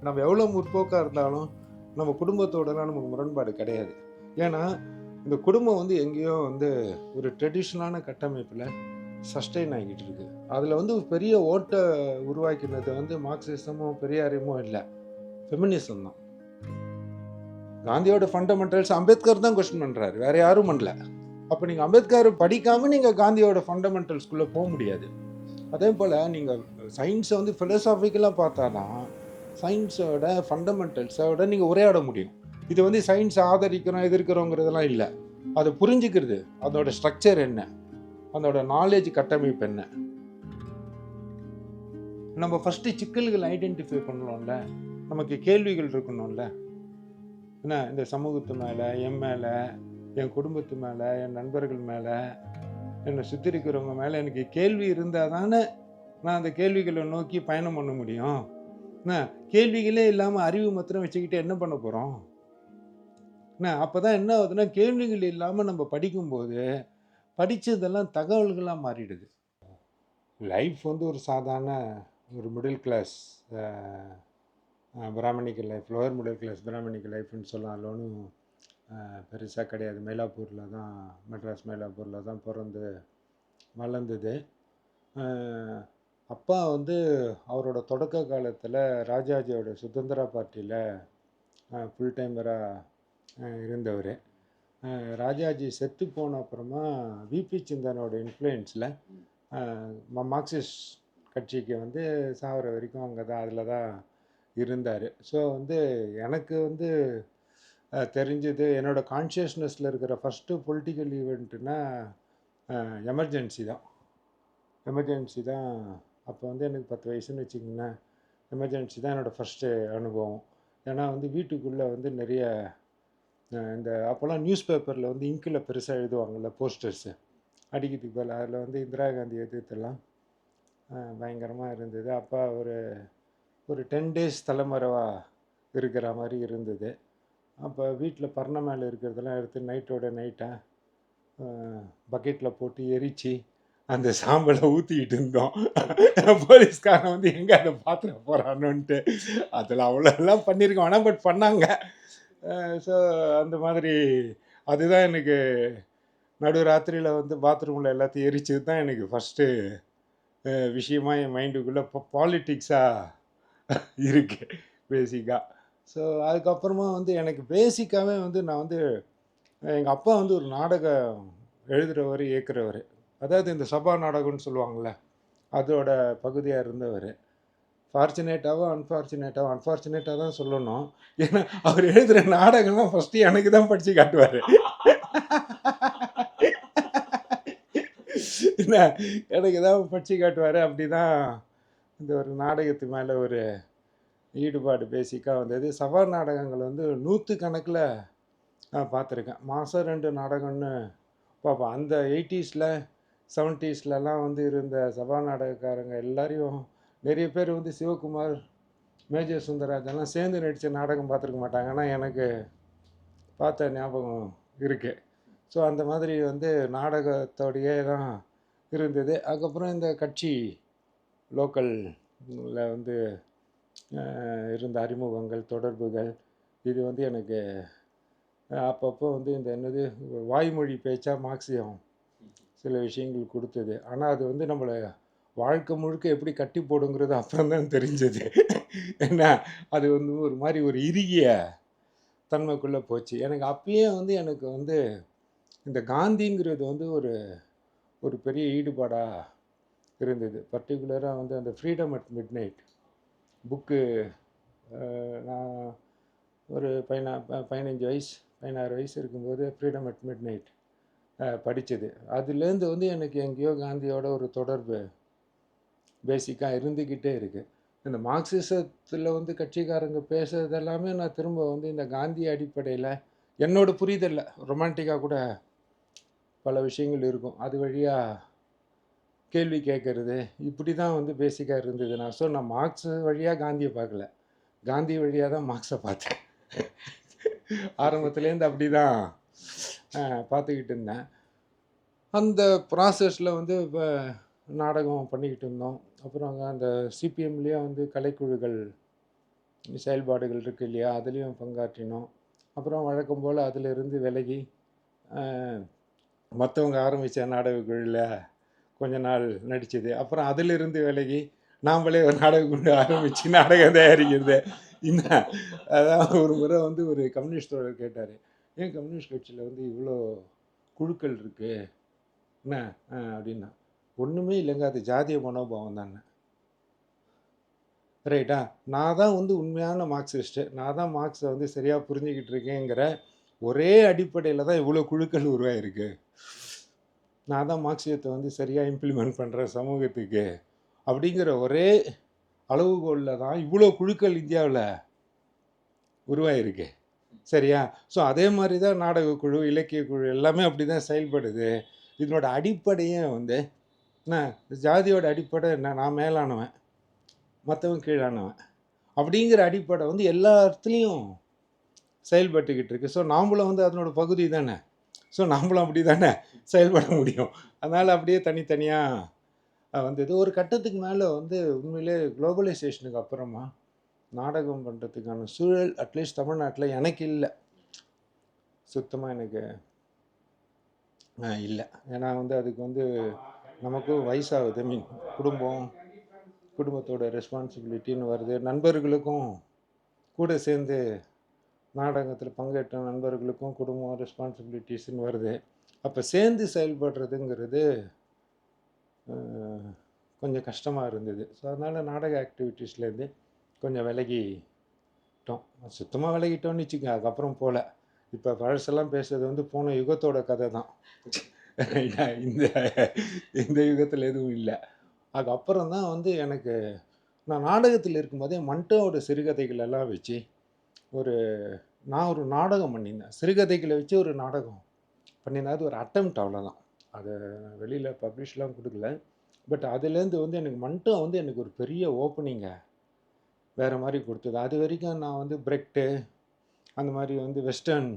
நம்ம எவ்வளோ முற்போக்காக இருந்தாலும் நம்ம குடும்பத்தோடலாம் நமக்கு முரண்பாடு கிடையாது. ஏன்னா இந்த குடும்பம் வந்து எங்கேயோ வந்து ஒரு ட்ரெடிஷ்னலான கட்டமைப்பில் சஸ்டெயின் ஆகிட்டு இருக்கு. அதில் வந்து ஒரு பெரிய ஓட்டை உருவாக்கினது வந்து மார்க்சிசமும் பெரியாரியமும் இல்லை, ஃபெமினிசம் தான். காந்தியோட ஃபண்டமெண்டல்ஸ் அம்பேத்கர் தான் கொஸ்டின் பண்ணுறாரு, வேற யாரும் பண்ணல. அப்போ நீங்கள் அம்பேத்கர் படிக்காமல் நீங்கள் காந்தியோட ஃபண்டமெண்டல்ஸ்குள்ளே போக முடியாது. அதே போல் நீங்கள் சயின்ஸை வந்து ஃபிலோசாஃபிக்கலாக பார்த்தாதான் சயின்ஸோட ஃபண்டமெண்டல்ஸோட நீங்கள் உரையாட முடியும். இது வந்து சயின்ஸ் ஆதரிக்கிறோம் எதிர்க்கிறோங்கிறதெல்லாம் இல்லை. அதை புரிஞ்சுக்கிறது, அதோட ஸ்ட்ரக்சர் என்ன, அதோட நாலேஜ் கட்டமைப்பு என்ன, நம்ம ஃபஸ்ட்டு சிக்கல்கள் ஐடென்டிஃபை பண்ணணும்ல, நமக்கு கேள்விகள் இருக்கணும்ல. என்ன இந்த சமூகத்து மேலே, என் மேலே, என் குடும்பத்து மேலே, என் நண்பர்கள் மேலே, என்னை சுற்றி இருக்கிறவங்க மேலே எனக்கு கேள்வி இருந்தால் தானே நான் அந்த கேள்விகளை நோக்கி பயணம் பண்ண முடியும். என்ன கேள்விகளே இல்லாமல் அறிவு மாத்திரம் வச்சுக்கிட்டு என்ன பண்ண போகிறோம்? என்ன அப்போ தான் என்ன ஆகுதுன்னா, கேள்விகள் இல்லாமல் நம்ம படிக்கும்போது படித்ததெல்லாம் தகவல்களாக மாறிடுது. லைஃப் வந்து ஒரு சாதாரண ஒரு middle class brahminical life, lower middle class brahminical லைஃப்னு சொல்லலாம். அதில் ஒன்றும் பெருசாக கிடையாது. மயிலாப்பூரில் தான், மெட்ராஸ் மயிலாப்பூரில் தான் பிறந்து வளர்ந்தது. அப்பா வந்து அவரோட தொடக்க காலத்தில் ராஜாஜியோட சுதந்திரா பார்ட்டியில் ஃபுல் டைமராக இருந்தவர். ராஜாஜி செத்து போன அப்புறமா விபி சிந்தனோட இன்ஃப்ளூயன்ஸில் மார்க்சிஸ்ட் கட்சிக்கு வந்து சாகிற வரைக்கும் அங்கே தான், அதில் தான் இருந்தார். ஸோ வந்து எனக்கு வந்து தெரிஞ்சது, என்னோடய கான்ஷியஸ்னஸில் இருக்கிற ஃபஸ்ட்டு பொலிட்டிக்கல் ஈவெண்ட்டுனா எமர்ஜென்சி தான். எமர்ஜென்சி தான். அப்போ வந்து எனக்கு 10 வயசுன்னு வச்சுக்கோங்களேன். எமர்ஜென்சி தான் என்னோடய ஃபஸ்ட்டு அனுபவம். ஏன்னா வந்து வீட்டுக்குள்ளே வந்து நிறைய இந்த அப்போல்லாம் நியூஸ் பேப்பரில் வந்து இங்கில் பெருசாக எழுதுவாங்கள்ல போஸ்டர்ஸு, அடிக்கிறதுக்கு பதில் அதில் வந்து இந்திரா காந்தி எதிர்த்தெல்லாம் பயங்கரமாக இருந்தது. அப்போ ஒரு 10 டேஸ் தலைமறைவாக இருக்கிற மாதிரி இருந்தது. அப்போ வீட்டில் பர்ண மேலே இருக்கிறதெல்லாம் எடுத்து நைட்டோட நைட்டாக பக்கெட்டில் போட்டு எரித்து அந்த சாம்பலை ஊற்றிக்கிட்டு இருந்தோம். போலீஸ்காரன் வந்து எங்கே அதை பார்த்துட போகிறானுன்ட்டு. அதில் அவ்வளோலாம் பண்ணியிருக்க வேணாம், பட் பண்ணாங்க. ஸோ அந்த மாதிரி அதுதான் எனக்கு நடு ராத்திரியில் வந்து பாத்ரூமில் எல்லாத்தையும் எரிச்சது தான் எனக்கு ஃபஸ்ட்டு விஷயமா என் மைண்டுக்குள்ளே இப்போ பாலிட்டிக்ஸாக இருக்குது பேசிக்காக. ஸோ அதுக்கப்புறமா வந்து எனக்கு பேசிக்காகவே வந்து நான் வந்து எங்கள் அப்பா வந்து ஒரு நாடகம் எழுதுகிறவர், இயக்குறவர். அதாவது இந்த சபா நாடகம்னு சொல்லுவாங்கள்ல, அதோட பகுதியாக இருந்தவர். ஃபார்ச்சுனேட்டாவோ அன்ஃபார்ச்சுனேட்டாக தான் சொல்லணும். ஏன்னா அவர் எழுதுகிற நாடகம்லாம் ஃபஸ்ட்டு எனக்கு தான் படித்து காட்டுவார். என்ன எனக்கு தான் படித்து காட்டுவார். அப்படி தான் இந்த ஒரு நாடகத்து மேலே ஒரு ஈடுபாடு பேசிக்காக வந்தது. சபா நாடகங்கள் வந்து 100 கணக்கில் நான் பார்த்துருக்கேன். மாதம் 2 நாடகம்னு பார்ப்போம். அந்த 80ஸ்ல 70ஸ்லலாம் வந்து இருந்த சபா நாடகக்காரங்க எல்லாரையும், நிறைய பேர் வந்து சிவகுமார், மேஜர் சுந்தரராஜெல்லாம் சேர்ந்து நடித்த நாடகம் பார்த்துருக்க மாட்டாங்க. ஆனால் எனக்கு பார்த்த ஞாபகம் இருக்குது. ஸோ அந்த மாதிரி வந்து நாடகத்தோடையே தான் இருந்தது. அதுக்கப்புறம் இந்த கட்சி லோக்கலில் வந்து இருந்த அறிமுகங்கள், தொடர்புகள், இது வந்து எனக்கு அப்பப்போ வந்து இந்த என்னது வாய்மொழி பேச்சா மார்க்சியம் சில விஷயங்கள் கொடுத்தது. ஆனால் அது வந்து நம்மளை வாழ்க்கை முழுக்க எப்படி கட்டி போடுங்கிறது அப்புறம் தான் தெரிஞ்சது. ஏன்னா அது வந்து ஒரு மாதிரி ஒரு இறுகிய தன்மைக்குள்ளே போச்சு. எனக்கு அப்பயே வந்து எனக்கு வந்து இந்த காந்திங்கிறது வந்து ஒரு பெரிய ஈடுபாடாக இருந்தது. பர்டிகுலராக வந்து அந்த freedom at mid night book நான் ஒரு 15 வயசு 16 வயசு இருக்கும்போது ஃப்ரீடம் அட் மிட் நைட் படித்தது. அதுலேருந்து வந்து எனக்கு எங்கேயோ காந்தியோட ஒரு தொடர்பு பேசிக்காக இருந்துக்கிட்டே இருக்குது. இந்த மார்க்சிசத்தில் வந்து கட்சிக்காரங்க பேசுகிறது எல்லாமே நான் திரும்ப வந்து இந்த காந்தி அடிப்படையில் என்னோட புரிதலில் ரொமான்டிக்காக கூட பல விஷயங்கள் இருக்கும். அது வழியாக கேள்வி கேட்குறது, இப்படி தான் வந்து பேசிக்காக இருந்தது. நான் மார்க்ஸ் வழியாக காந்தியை பார்க்கல, காந்தி வழியாக தான் மார்க்ஸை பார்த்தேன். ஆரம்பத்துலேருந்து அப்படி தான் பார்த்துக்கிட்டு இருந்தேன். அந்த ப்ராசஸில் வந்து இப்போ நாடகம் பண்ணிக்கிட்டு இருந்தோம். அப்புறம் அந்த சிபிஎம்லேயே வந்து கலைக்குழுக்கள் செயல்பாடுகள் இருக்குது இல்லையா, அதுலேயும் பங்காற்றினோம். அப்புறம் வழக்கம் போல் அதிலிருந்து விலகி மற்றவங்க ஆரம்பித்த நாடக குழுவில் கொஞ்ச நாள் நடித்தது. அப்புறம் அதிலிருந்து விலகி நாம்ளே ஒரு நாடக குழு ஆரம்பித்து நாடகம் தயாரிக்கிறது. இந்த அதான் ஒரு முறை வந்து ஒரு கம்யூனிஸ்ட் தோழர் கேட்டார், ஏன் கம்யூனிஸ்ட் கட்சியில் வந்து இவ்வளோ குழுக்கள் இருக்குது என்ன அப்படின்னா, ஒன்றுமே இல்லைங்க, அது ஜாதிய மனோபாவம் தானே. ரைட்டா, நான் தான் வந்து உண்மையான மார்க்சிஸ்ட்டு, நான் தான் மார்க்ஸை வந்து சரியாக புரிஞ்சுக்கிட்டு இருக்கேங்கிற ஒரே அடிப்படையில் தான் இவ்வளோ குழுக்கள் உருவாயிருக்கு. நான் தான் மார்க்சியத்தை வந்து சரியாக இம்ப்ளிமெண்ட் பண்ணுறேன் சமூகத்துக்கு அப்படிங்கிற ஒரே அளவுகோலில் தான் இவ்வளோ குழுக்கள் இந்தியாவில் உருவாயிருக்கு. சரியா? ஸோ அதே மாதிரி தான் நாடக குழு, இலக்கிய குழு எல்லாமே அப்படி தான் செயல்படுது. இதனோட அடிப்படையே வந்து என்ன, ஜாதியோட அடிப்படை என்ன, நான் மேலானவன் மற்றவன் கீழானவன் அப்படிங்கிற அடிப்படை வந்து எல்லா இடத்துலையும் செயல்பட்டுக்கிட்டு இருக்கு. ஸோ நாம்பளும் வந்து அதனோட பகுதி தானே. ஸோ நாம்பளும் அப்படி தானே செயல்பட முடியும். அதனால் அப்படியே தனித்தனியாக வந்தது. ஒரு கட்டத்துக்கு மேலே வந்து உண்மையிலே குளோபலைசேஷனுக்கு அப்புறமா நாடகம் பண்ணுறதுக்கான சூழல் அட்லீஸ்ட் தமிழ்நாட்டில் எனக்கு இல்லை, சுத்தமாக எனக்கு இல்லை. ஏன்னா வந்து அதுக்கு வந்து நமக்கும் வயசாகுது, மீன் குடும்பத்தோட ரெஸ்பான்சிபிலிட்டின்னு வருது. நண்பர்களுக்கும் கூட சேர்ந்து நாடகத்தில் பங்கேற்ற நண்பர்களுக்கும் குடும்பம் ரெஸ்பான்சிபிலிட்டிஸ்ன்னு வருது. அப்போ சேர்ந்து செயல்படுறதுங்கிறது கொஞ்சம் கஷ்டமாக இருந்தது. ஸோ அதனால் நாடக ஆக்டிவிட்டீஸ்லேருந்து கொஞ்சம் விலகிட்டோம். சுத்தமாக விலகிட்டோன்னு வச்சுக்கோங்க. அதுக்கப்புறம் போகல. இப்போ பழசெல்லாம் பேசுறது வந்து போன யுகத்தோட கதை தான். இந்த இந்த யுகத்தில் எதுவும் இல்லை. அதுக்கப்புறம் தான் வந்து எனக்கு, நான் நாடகத்தில் இருக்கும்போதே மண்டோட சிறுகதைகள் எல்லாம் வச்சு நான் ஒரு நாடகம் பண்ணியிருந்தேன். சிறுகதைகளை வச்சு ஒரு நாடகம் பண்ணியிருந்தேன். அது ஒரு அட்டெம்ப்ட், அவ்வளோதான். அதை வெளியில் பப்ளிஷ்லாம் கொடுக்கல. பட் அதுலேருந்து வந்து எனக்கு மண்டோ வந்து எனக்கு ஒரு பெரிய ஓப்பனிங்கை வேறு மாதிரி கொடுத்தது. அது வரைக்கும் நான் வந்து பிரெக்ட்டு அந்த மாதிரி வந்து வெஸ்டர்ன்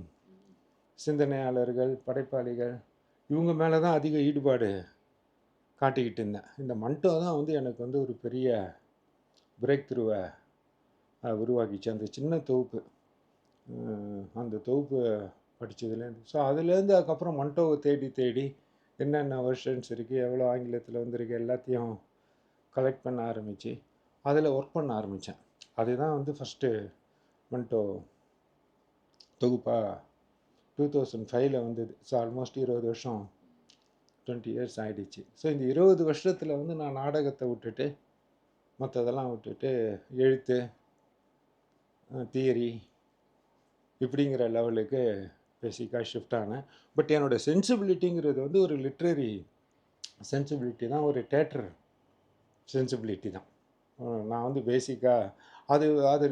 சிந்தனையாளர்கள், படைப்பாளிகள் இவங்க மேலே தான் அதிக ஈடுபாடு காட்டிக்கிட்டு இருந்தேன். இந்த மண்டோ தான் வந்து எனக்கு வந்து ஒரு பெரிய பிரேக் த்ரூவை உருவாக்கிச்சு. அந்த சின்ன தொகுப்பு, அந்த தொகுப்பு படித்ததுலேருந்து. ஸோ அதுலேருந்து அதுக்கப்புறம் மண்டோவை தேடி தேடி என்னென்ன வெர்ஷன்ஸ் இருக்குது, எவ்வளோ ஆங்கிலத்தில் வந்திருக்கு எல்லாத்தையும் கலெக்ட் பண்ண ஆரம்பித்து அதில் ஒர்க் பண்ண ஆரம்பித்தேன். அதுதான் வந்து ஃபஸ்ட்டு மண்டோ தொகுப்பாக 2005 வந்தது. ஸோ ஆல்மோஸ்ட் 20 வருஷம், 20 இயர்ஸ் ஆகிடுச்சு. ஸோ இந்த 20 வருஷத்தில் வந்து நான் நாடகத்தை விட்டுட்டு மற்றதெல்லாம் விட்டுட்டு எழுத்து, தியரி இப்படிங்கிற லெவலுக்கு பேசிக்காக ஷிஃப்ட் ஆனேன். பட் என்னோடய சென்சிபிலிட்டிங்கிறது வந்து ஒரு லிட்ரரி சென்சிபிலிட்டி தான், ஒரு தேட்டர் சென்சிபிலிட்டி தான். நான் வந்து பேசிக்காக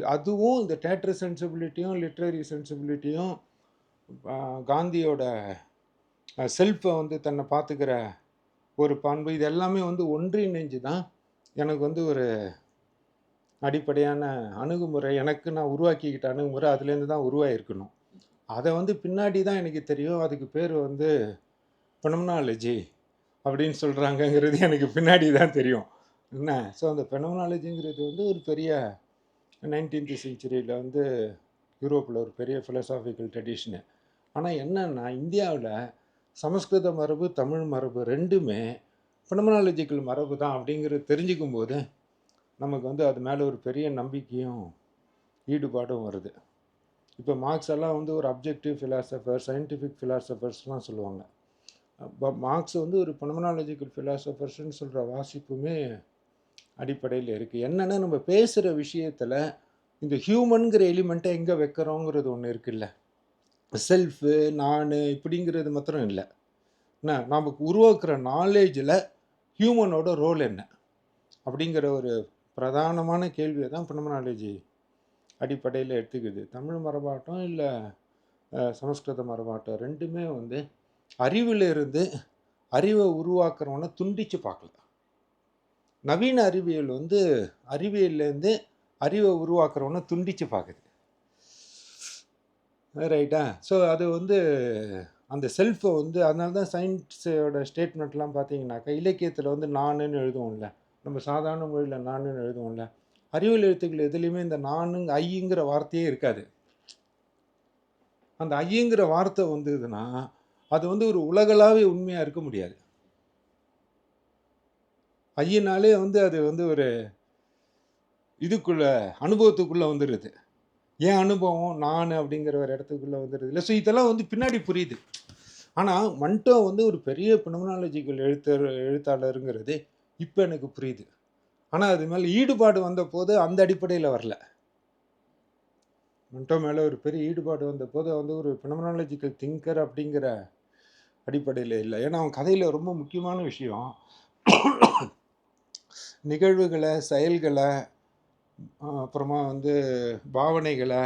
அதுவும் இந்த தேட்டர் சென்சிபிலிட்டியும் லிட்ரரி சென்சிபிலிட்டியும் காந்தியோட செல்ஃபை வந்து தன்னை பார்த்துக்கிற ஒரு பண்பு, இது எல்லாமே வந்து ஒன்றிணைஞ்சு தான் எனக்கு வந்து ஒரு அடிப்படையான அணுகுமுறை, எனக்கு நான் உருவாக்கிக்கிட்ட அணுகுமுறை அதுலேருந்து தான் உருவாகிருக்கணும். அதை வந்து பின்னாடி தான் எனக்கு தெரியும். அதுக்கு பேர் வந்து பெனோமெனாலஜி அப்படின்னு சொல்கிறாங்கங்கிறது எனக்கு பின்னாடி தான் தெரியும் என்ன. ஸோ அந்த பெனோமெனாலஜிங்கிறது வந்து ஒரு பெரிய 19th செஞ்சுரியில் வந்து யூரோப்பில் ஒரு பெரிய ஃபிலசாபிக்கல் ட்ரெடிஷனு. ஆனால் என்னன்னா, இந்தியாவில் சமஸ்கிருத மரபு, தமிழ் மரபு ரெண்டுமே பெனோமெனாலஜிக்கல் மரபு தான் அப்படிங்கிறது தெரிஞ்சுக்கும் போது நமக்கு வந்து அது மேலே ஒரு பெரிய நம்பிக்கையும் ஈடுபாடும் வருது. இப்போ மார்க்ஸ் எல்லாம் வந்து ஒரு அப்ஜெக்டிவ் ஃபிலாசபர், சயின்டிஃபிக் ஃபிலாசபர்ஸ்லாம் சொல்லுவாங்க. மார்க்ஸ் வந்து ஒரு பெனோமெனாலஜிக்கல் ஃபிலாசபர்ஸ்ன்னு சொல்கிற வாசிப்புமே அடிப்படையில் இருக்குது. என்னென்னா, நம்ம பேசுகிற விஷயத்தில் இந்த ஹியூமனுங்கிற எலிமெண்ட்டை எங்கே வைக்கிறோங்கிறது ஒன்று இருக்குல்ல. செல்ஃபு, நான் இப்படிங்கிறது மாத்திரம் இல்லை. நமக்கு உருவாக்குற நாலேஜில் ஹியூமனோட ரோல் என்ன அப்படிங்கிற ஒரு பிரதானமான கேள்வியை தான் பெனோமெனாலஜி அடிப்படையில் எடுத்துக்குது. தமிழ் மரபாட்டம் இல்லை சமஸ்கிருத மரபாட்டம் ரெண்டுமே வந்து அறிவிலிருந்து அறிவை உருவாக்குறவனை துண்டித்து பார்க்கல. நவீன அறிவியல் வந்து அறிவியல்லேருந்து அறிவை உருவாக்குறவனை துண்டித்து பார்க்குது. ரைட்டா? ஸோ அது வந்து அந்த செல்ஃபை வந்து, அதனால தான் சயின்ஸோட ஸ்டேட்மெண்ட்லாம் பார்த்தீங்கன்னாக்கா இலக்கியத்தில் வந்து நானுன்னு எழுதுவோம்ல, நம்ம சாதாரண மொழியில் நானுன்னு எழுதுவோம்ல, அறிவியல் எழுத்துக்கள் எதுலேயுமே இந்த நானுங்க ஐங்கிற வார்த்தையே இருக்காது. அந்த ஐங்கிற வார்த்தை வந்ததுன்னா அது வந்து ஒரு உலகளாவிய உண்மையாக இருக்க முடியாது. ஐயினாலே வந்து அது வந்து ஒரு இதுக்குள்ள அனுபவத்துக்குள்ளே வந்துடுது. என் அனுபவம் நான் அப்படிங்கிற ஒரு இடத்துக்குள்ளே வந்துடுது இல்லை. ஸோ இதெல்லாம் வந்து பின்னாடி புரியுது. ஆனால் மன்டோ வந்து ஒரு பெரிய பினோமெனாலஜிக்கல் எழுத்தாளருங்கிறது இப்போ எனக்கு புரியுது. ஆனால் அது மேலே ஈடுபாடு வந்த போது அந்த அடிப்படையில் வரல. மன்டோ மேலே ஒரு பெரிய ஈடுபாடு வந்த போது வந்து ஒரு பினோமெனாலஜிக்கல் திங்கர் அப்படிங்கிற அடிப்படையில் இல்லை. ஏன்னா அவன் கதையில் ரொம்ப முக்கியமான விஷயம் நிகழ்வுகளை, செயல்களை, அப்புறமா வந்து பாவனைகளை,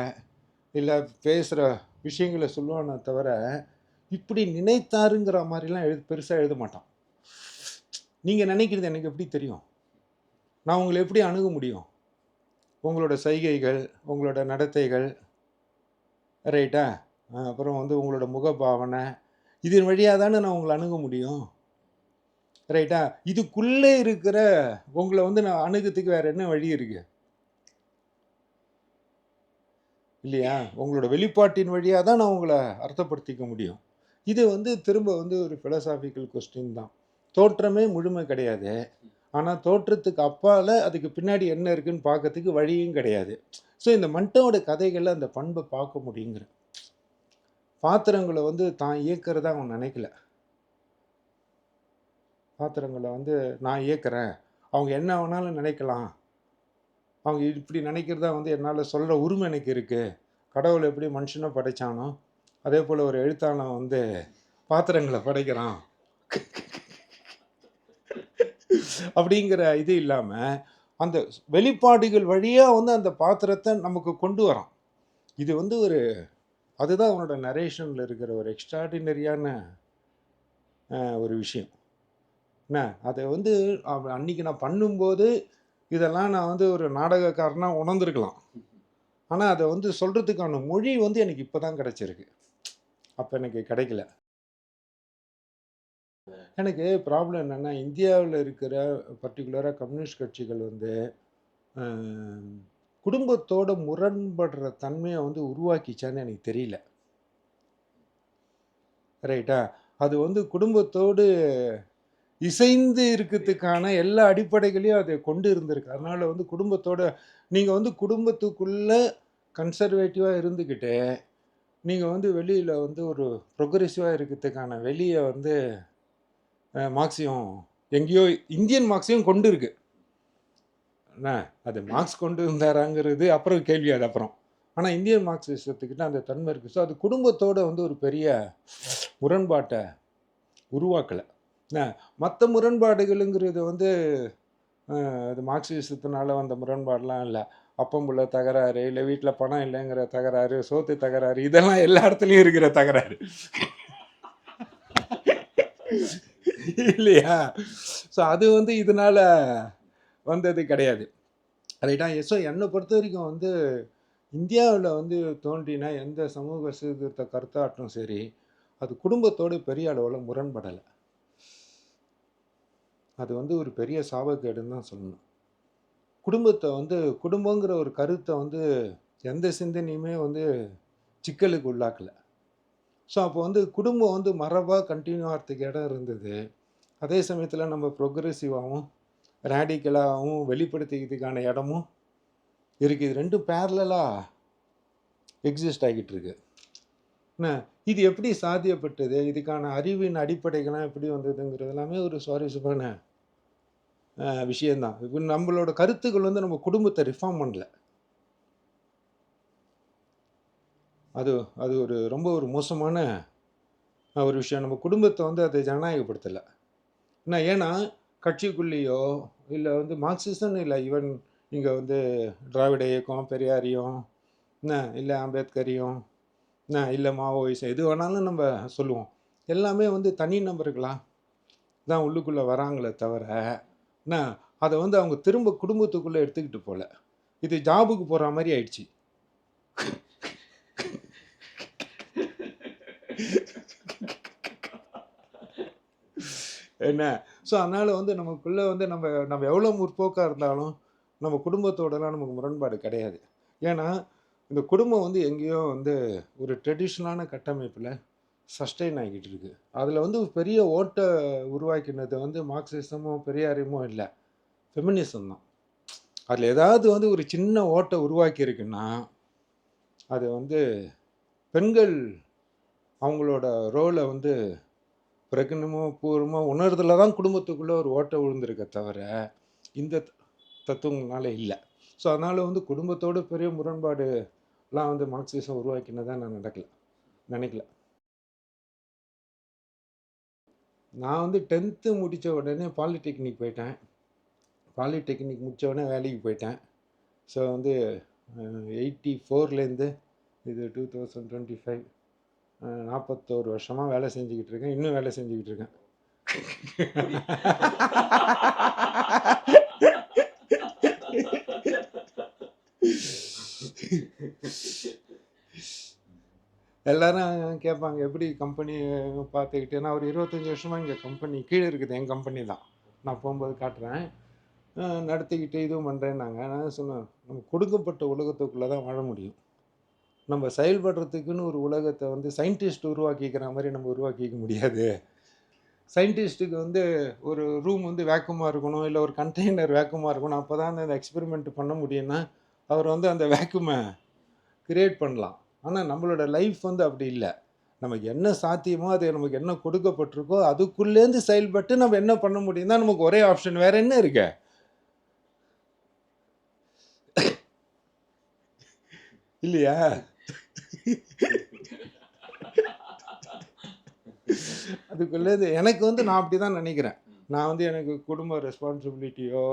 இல்லை பேசுகிற விஷயங்களை சொல்லுவானே தவிர இப்படி நினைத்தாருங்கிற மாதிரிலாம் பெருசாக எழுத மாட்டான். நீங்கள் நினைக்கிறது எனக்கு எப்படி தெரியும்? நான் உங்களை எப்படி அணுக முடியும்? உங்களோட சைகைகள், உங்களோட நடத்தைகள், ரைட்டா? அப்புறம் வந்து உங்களோட முகபாவனை, இதன் வழியாக தானே நான் உங்களை அணுக முடியும், ரைட்டா? இதுக்குள்ளே இருக்கிற உங்களை வந்து நான் அணுகிறதுக்கு வேற என்ன வழி இருக்கு இல்லையா? உங்களோட வெளிப்பாட்டின் வழியாக தான் நான் உங்களை அர்த்தப்படுத்திக்க முடியும். இது வந்து திரும்ப வந்து ஒரு ஃபிலசாபிக்கல் கொஸ்டின் தான். தோற்றமே முழுமை கிடையாது. ஆனால் தோற்றத்துக்கு அப்பால் அதுக்கு பின்னாடி என்ன இருக்குன்னு பார்க்கறதுக்கு வழியும் கிடையாது. ஸோ இந்த மன்டோட கதைகளில் அந்த பண்பை பார்க்க முடியுங்கிற. பாத்திரங்களை வந்து தான் இயக்கிறதா அவன் நினைக்கல. பாத்திரங்களை வந்து நான் இயக்கிறேன், அவங்க என்ன வேணாலும் நினைக்கலாம், அவங்க இப்படி நினைக்கிறதா வந்து என்னால் சொல்கிற உரிமை எனக்கு இருக்குது. கடவுள் எப்படி மனுஷனை படைச்சானோ அதே போல் ஒரு எழுத்தாளன் வந்து பாத்திரங்களை படைக்கிறான் அப்படிங்கிற இது இல்லாமல் அந்த வெளிப்பாடுகள் வழியாக வந்து அந்த பாத்திரத்தை நமக்கு கொண்டு வரான். இது வந்து ஒரு அதுதான் அவனோட நரேஷனில் இருக்கிற ஒரு எக்ஸ்ட்ராடினரியான ஒரு விஷயம். என்ன அதை வந்து அன்னைக்கு நான் பண்ணும்போது இதெல்லாம் நான் வந்து ஒரு நாடகக்காரனாக உணர்ந்துருக்கலாம். ஆனால் அதை வந்து சொல்கிறதுக்கான மொழி வந்து எனக்கு இப்போ தான் கிடச்சிருக்கு. அப்போ எனக்கு கிடைக்கல. எனக்கு ப்ராப்ளம் என்னென்னா இந்தியாவில் இருக்கிற பர்டிகுலராக கம்யூனிஸ்ட் கட்சிகள் வந்து குடும்பத்தோட முரண்படுற தன்மையை வந்து உருவாக்கிச்சான்னு எனக்கு தெரியல, ரைட்டா? அது வந்து குடும்பத்தோடு இசைந்து இருக்கிறதுக்கான எல்லா அடிப்படைகளையும் அதை கொண்டு இருந்திருக்கு. அதனால் வந்து குடும்பத்தோட நீங்கள் வந்து குடும்பத்துக்குள்ளே கன்சர்வேட்டிவாக இருந்துக்கிட்டு நீங்கள் வந்து வெளியில் வந்து ஒரு ப்ரொக்ரெசிவாக இருக்கிறதுக்கான வெளியே வந்து மார்க்சியம் எங்கேயோ இந்தியன் மார்க்சியம் கொண்டு இருக்கு. என்ன அது மார்க்ஸ் கொண்டு இருந்தாராங்கிறது அப்புறம் கேள்வி. அது அப்புறம் ஆனால் இந்தியன் மார்க்சிசத்துக்கிட்ட அந்த தன்மை இருக்குது. ஸோ அது குடும்பத்தோடு வந்து ஒரு பெரிய முரண்பாட்டை உருவாக்கலை. மற்ற முரண்பாடுகளுங்கிறது வந்து அது மார்க்சிசத்தினால வந்த முரண்பாடெலாம் இல்லை. அப்பம்புள்ள தகராறு, இல்லை வீட்டில் பணம் இல்லைங்கிற தகராறு, சோத்து தகராறு, இதெல்லாம் எல்லா இடத்துலையும் இருக்கிற தகராறு இல்லையா? ஸோ அது வந்து இதனால வந்தது கிடையாது, ரைட்டா? ஸோ என்னை பொறுத்த வரைக்கும் வந்து இந்தியாவில் வந்து தோன்றினா எந்த சமூக சீர்திருத்த கருத்தாட்டும் சரி, அது குடும்பத்தோடு பெரிய அளவில் முரண்படலை. அது வந்து ஒரு பெரிய சாபக்கேடுன்னு தான் சொல்லணும். குடும்பத்தை வந்து குடும்பங்கிற ஒரு கருத்தை வந்து எந்த சிந்தனையுமே வந்து சிக்கலுக்கு உள்ளாக்கலை. ஸோ அப்போ வந்து குடும்பம் வந்து மரபாக கண்டினியூ ஆகிறதுக்கு இடம் இருந்தது. அதே சமயத்தில் நம்ம ப்ரொக்ரெசிவாகவும் ரேடிக்கலாகவும் வெளிப்படுத்திக்கிறதுக்கான இடமும் இருக்குது. இது ரெண்டும் பேரலாக எக்ஸிஸ்ட் ஆகிட்டு இருக்கு. என்ன இது எப்படி சாத்தியப்பட்டது, இதுக்கான அறிவின் அடிப்படைகள்லாம் எப்படி வந்ததுங்கிறது எல்லாமே ஒரு சுவாரஸ்யமான விஷயந்தான். இப்போ நம்மளோட கருத்துக்கள் வந்து நம்ம குடும்பத்தை ரிஃபார்ம் பண்ணல. அது அது ஒரு ரொம்ப ஒரு மோசமான ஒரு விஷயம். நம்ம குடும்பத்தை வந்து அதை ஜனநாயகப்படுத்தலை. ஏன்னா கட்சிக்குள்ளேயோ இல்லை வந்து மார்க்சிசம் இல்லை, ஈவன் இங்கே வந்து திராவிட இயக்கம், பெரியாரியும் என்ன இல்லை அம்பேத்கரையும் என்ன இல்லை மாவோயிசம், எது வேணாலும் நம்ம சொல்லுவோம். எல்லாமே வந்து தனி நபர்களாக தான் உள்ளுக்குள்ளே வராங்களே தவிர என்ன அதை வந்து அவங்க திரும்ப குடும்பத்துக்குள்ளே எடுத்துக்கிட்டு போகல. இது ஜாபுக்கு போகிற மாதிரி ஆயிடுச்சு. என்ன ஸோ அதனால் வந்து நமக்குள்ளே வந்து நம்ம எவ்வளோ முற்போக்காக இருந்தாலும் நம்ம குடும்பத்தோடலாம் நமக்கு முரண்பாடு கிடையாது. ஏன்னா, இந்த குடும்பம் வந்து எங்கேயோ வந்து ஒரு ட்ரெடிஷனலான கட்டமைப்பில சஸ்டெயின் ஆகிட்டு இருக்கு. அதில வந்து ஒரு பெரிய ஓட்ட உருவாக்கினது வந்து மார்க்சிசமோ, பெரியாரிமோ இல்ல. ஃபெமினிசம் தான். அதில ஏதாவது வந்து ஒரு சின்ன ஓட்ட உருவாக்கியிருக்குன்னா, அது வந்து பெண்கள் அவங்களோட ரோல வந்து பிரகடனமோ, பூர்வமா உணர்தல தான் குடும்பத்துக்குள்ள ஒரு ஓட்டை விழுந்திருக்கே தவிர, இந்த தத்துவங்கள்னால இல்ல. ஸோ, அதனால வந்து குடும்பத்தோட பெரிய முரண்பாடுலாம் வந்து மார்க்சிசம் உருவாக்கினதா நான் நினைக்கல. நான் வந்து 10த் முடிச்ச உடனே பாலிடெக்னிக் போயிட்டேன். பாலிடெக்னிக் முடிச்ச உடனே வேலைக்கு போயிட்டேன். ஸோ, வந்து 84லேருந்து இது 2025 41 வருஷமா வேலை செஞ்சுக்கிட்டு இருக்கேன். இன்னும் வேலை செஞ்சுக்கிட்டு இருக்கேன். எல்லாரும் கேட்பாங்க, எப்படி கம்பெனி பார்த்துக்கிட்டு நான் ஒரு 25 வருஷமா இங்கே கம்பெனி கீழே இருக்குது, என் கம்பெனி தான். நான் போகும்போது காட்டுறேன். நடத்திக்கிட்டு இதுவும் பண்ணுறேன்னாங்க. நான் சொன்னேன், நம்ம கொடுக்கப்பட்ட உலகத்துக்குள்ளே தான் வாழ முடியும். நம்ம செயல்படுறதுக்குன்னு ஒரு உலகத்தை வந்து சயின்டிஸ்ட் உருவாக்கிக்கிற மாதிரி நம்ம உருவாக்கிக்க முடியாது. சயின்டிஸ்ட்டுக்கு வந்து ஒரு ரூம் வந்து வேக்குவமாக இருக்கணும், இல்லை ஒரு கண்டெய்னர் வேக்குவமாக இருக்கணும். அப்போ தான் அந்த எக்ஸ்பெரிமெண்ட் பண்ண முடியும்னா, அவர் வந்து அந்த வேக்குமை கிரியேட் பண்ணலாம். ஆனால் நம்மளோட லைஃப் வந்து அப்படி இல்லை. நமக்கு என்ன சாத்தியமோ, அது நமக்கு என்ன கொடுக்கப்பட்டிருக்கோ, அதுக்குள்ளேருந்து செயல்பட்டு நம்ம என்ன பண்ண முடியும் தான் நமக்கு ஒரே ஆப்ஷன். வேற என்ன இருக்கு? இல்லையா? அதுக்குள்ளேருந்து எனக்கு வந்து நான் அப்படி தான் நினைக்கிறேன். நான் வந்து எனக்கு குடும்ப ரெஸ்பான்சிபிலிட்டியோ,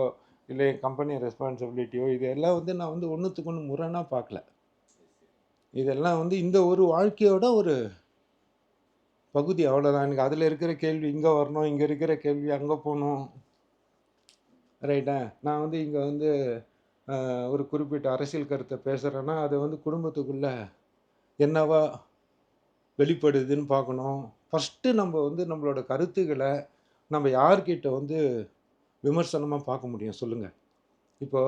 இல்லை என் கம்பெனி ரெஸ்பான்சிபிலிட்டியோ, இதெல்லாம் வந்து நான் வந்து ஒன்றுத்துக்கு ஒன்று முரணாக பார்க்கல. இதெல்லாம் வந்து இந்த ஒரு வாழ்க்கையோட ஒரு பகுதி, அவ்வளோதான். எனக்கு அதில் இருக்கிற கேள்வி இங்கே வரணும், இங்கே இருக்கிற கேள்வி அங்கே போகணும். ரைட்டா? நான் வந்து இங்கே வந்து ஒரு குறிப்பிட்ட அரசியல் கருத்தை பேசுகிறேன்னா, அது வந்து குடும்பத்துக்குள்ள என்னவா வெளிப்படுதுன்னு பார்க்கணும். ஃபஸ்ட்டு நம்ம வந்து நம்மளோட கருத்துக்களை நம்ம யார்கிட்ட வந்து விமர்சனமாக பார்க்க முடியும் சொல்லுங்க. இப்போ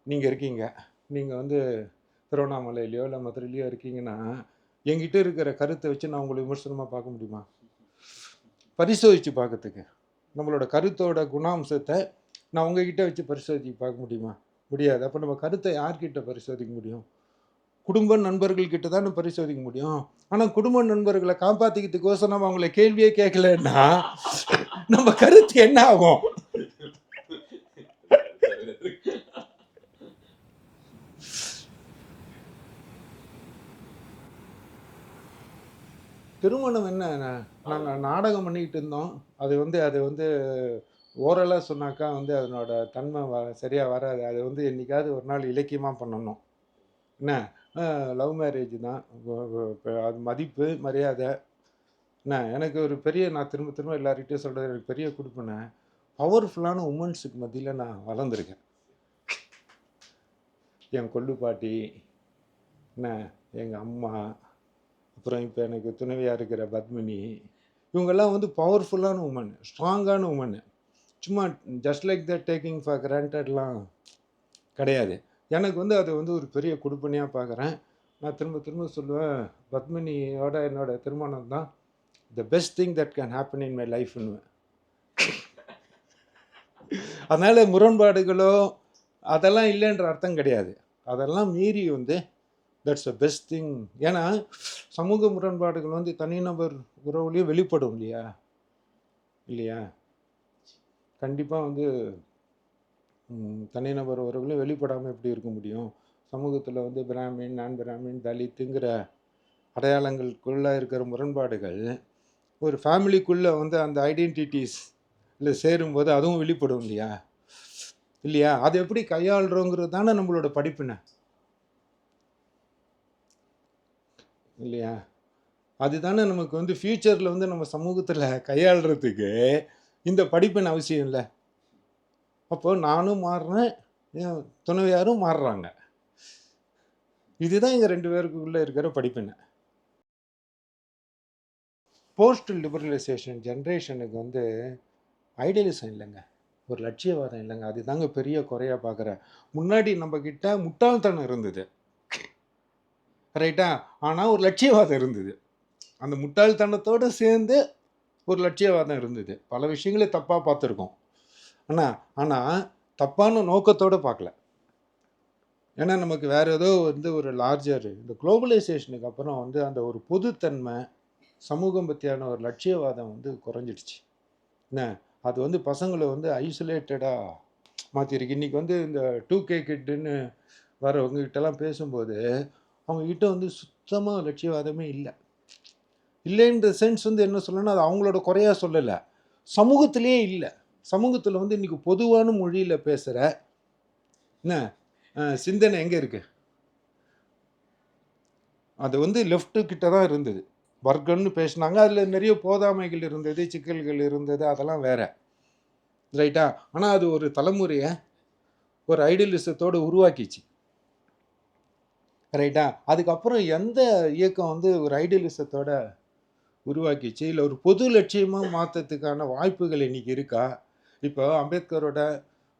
நீங்க இருக்கீங்க. நீங்க வந்து திருவண்ணாமலையிலயோ, இல்ல மதுரையிலயோ இருக்கீங்கன்னா, என்கிட்ட இருக்கிற கருத்தை வச்சு நான் உங்கள விமர்சனமா பார்க்க முடியுமா? பரிசோதிச்சு பார்க்கறதுக்கு. நம்மளோட கருத்தோட குணாம்சத்த நான் உங்ககிட்ட வச்சு பரிசோதிச்சு பார்க்க முடியுமா? முடியாது. அப்ப நம்ம கருத்தை யார்கிட்ட பரிசோதிக்க முடியும்? குடும்ப நண்பர்கள் கிட்ட தானே பரிசோதிக்க முடியும். ஆனா குடும்ப நண்பர்கள காப்பாத்திக்கிறதுக்கோசரம் நம்ம அவங்கள கேள்வியே கேட்கலன்னா, நம்ம கருத்து என்ன ஆகும்? திருமணம் என்ன? நாங்க நாடகம் பண்ணிக்கிட்டு இருந்தோம். அது வந்து ஓரலா சொன்னாக்கா வந்து அதனோட தன்மை சரியா வராது. அது வந்து என்னைக்காவது ஒரு நாள் இலக்கியமா பண்ணணும். என்ன? லவ் மேரேஜ் தான். அது மதிப்பு, மரியாதை. என்ன? எனக்கு ஒரு பெரிய நான் திரும்ப திரும்ப எல்லார்கிட்டயும் சொல்றது, எனக்கு பெரிய குடுப்பின பவர்ஃபுல்லான வுமன்ஸுக்கு மத்தியில நான் வளர்ந்துருக்கேன். என் கொள்ளு பாட்டி, என்ன? எங்க அம்மா, அப்புறம் இப்போ எனக்கு துணைவியா இருக்கிற பத்மினி, இவங்கெல்லாம் வந்து பவர்ஃபுல்லான வுமன், ஸ்ட்ராங்கான வுமன். சும்மா just like that taking for கிராண்டட்லாம் கிடையாது. எனக்கு வந்து அது வந்து ஒரு பெரிய குடுப்பினையாக பார்க்குறேன். நான் திரும்ப திரும்ப சொல்லுவேன், பத்மினியோட என்னோட திருமணம் தான் the best thing that can happen in my லைஃப்னுவேன். அதனால முரண்பாடுகளோ அதெல்லாம் இல்லைன்ற அர்த்தம் கிடையாது. அதெல்லாம் மீறி வந்து தட்ஸ் த பெஸ்ட் திங். ஏன்னா சமூக முரண்பாடுகள் வந்து தனிநபர் உறவுலேயும் வெளிப்படும் இல்லையா? இல்லையா? கண்டிப்பாக வந்து தனிநபர் உறவுகளையும் வெளிப்படாமல் எப்படி இருக்க முடியும்? சமூகத்தில் வந்து பிராமின், நான் பிராமின், தலித்துங்கிற அடையாளங்களுக்குள்ளே இருக்கிற முரண்பாடுகள் ஒரு ஃபேமிலிக்குள்ளே வந்து அந்த ஐடென்டிட்டிஸ் இல்லை சேரும்போது அதுவும் வெளிப்படும் இல்லையா? இல்லையா? அதை எப்படி கையாளுறோங்கிறது தானே நம்மளோட படிப்பினை இல்லையா? அதுதானே நமக்கு வந்து ஃப்யூச்சரில் வந்து நம்ம சமூகத்தில் கையாளுறதுக்கு இந்த படிப்பின் அவசியம் இல்லை. அப்போ நானும் மாறுறேன், என் துணைவியாரும் மாறுறாங்க. இதுதான் எங்கள் 2 பேருக்குள்ளே இருக்கிற படிப்பினை. போஸ்ட் லிபரலைசேஷன் ஜென்ரேஷனுக்கு வந்து ஐடியலிசம் இல்லைங்க. ஒரு லட்சியவாதம் இல்லைங்க. அதுதாங்க பெரிய குறையா பார்க்குறேன். முன்னாடி நம்மகிட்ட முட்டாள்தனம் இருந்தது. ரைட்டா? ஆனா ஒரு லட்சியவாதம் இருந்தது. அந்த முட்டாள்தனத்தோட சேர்ந்து ஒரு லட்சியவாதம் இருந்தது. பல விஷயங்கள தப்பா பார்த்துருக்கோம். ஆனா ஆனா தப்பான நோக்கத்தோட பார்க்கல. ஏன்னா நமக்கு வேற ஏதோ வந்து ஒரு லார்ஜர் இந்த குளோபலைசேஷனுக்கு அப்புறம் வந்து அந்த ஒரு பொதுத்தன்மை, சமூகம் பத்தியான ஒரு லட்சியவாதம் வந்து குறைஞ்சிடுச்சு. என்ன? அது வந்து பசங்கள வந்து ஐசோலேட்டடா மாத்திருக்கு. இன்னைக்கு வந்து இந்த 2K கிட்டுன்னு வரவங்க கிட்டலாம் பேசும்போது, அவங்க கிட்ட வந்து சுத்தமா லட்சியவாதமே இல்ல. இல்லைன்ற சென்ஸ் வந்து என்ன சொல்லணும்னா, அது அவங்களோட குறையா சொல்லல. சமூகத்திலேயே இல்ல. சமூகத்தில வந்து இன்னைக்கு பொதுவான மொழியில பேசுற என்ன சிந்தனை எங்க இருக்கு? அது வந்து லெஃப்ட் கிட்ட தான் இருந்தது. வர்க்கம்னு பேசினாங்க. அதில நிறைய போதாமைகள் இருந்தது, சிக்கல்கள் இருந்தது. அதெல்லாம் வேற. ரைட்டா? ஆனா அது ஒரு தலைமுறைய ஒரு ஐடியலிசத்தோட உருவாக்கிச்சு. ரைட்டா? அதுக்கப்புறம் எந்த இயக்கம் வந்து ஒரு ஐடியலிசத்தோட உருவாக்கிச்சு, இல்ல ஒரு பொது லட்சியமா மாத்தறதுக்கான வாய்ப்புகள் இன்னைக்கு இருக்கா? இப்போ அம்பேத்கரோட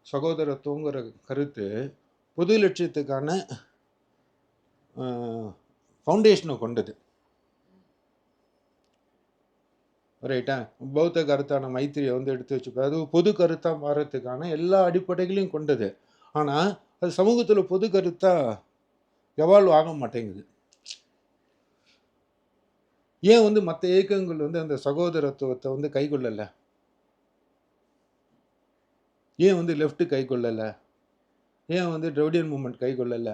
சகோதரத்துவங்கிற கருத்து பொது லட்சியத்துக்கான அ ஃபவுண்டேஷன கொண்டது. ரைட்டா? பௌத்த கருத்தான மைத்திரிய வந்து எடுத்து வச்சுக்கோ. அது பொது கருத்தா மாறத்துக்கான எல்லா அடிப்படைகளையும் கொண்டது. ஆனா, அது சமூகத்தில பொது கருத்தா எவால்வ் ஆக மாட்டேங்குது. ஏன் வந்து மத்த இயக்கங்கள் வந்து அந்த சகோதரத்துவத்த வந்து கைக்கொள்ளல? ஏன் வந்து லெஃப்ட் கைக்கொள்ளல? ஏன் வந்து திராவிடியன் மூவ்மெண்ட் கைக்கொள்ளல?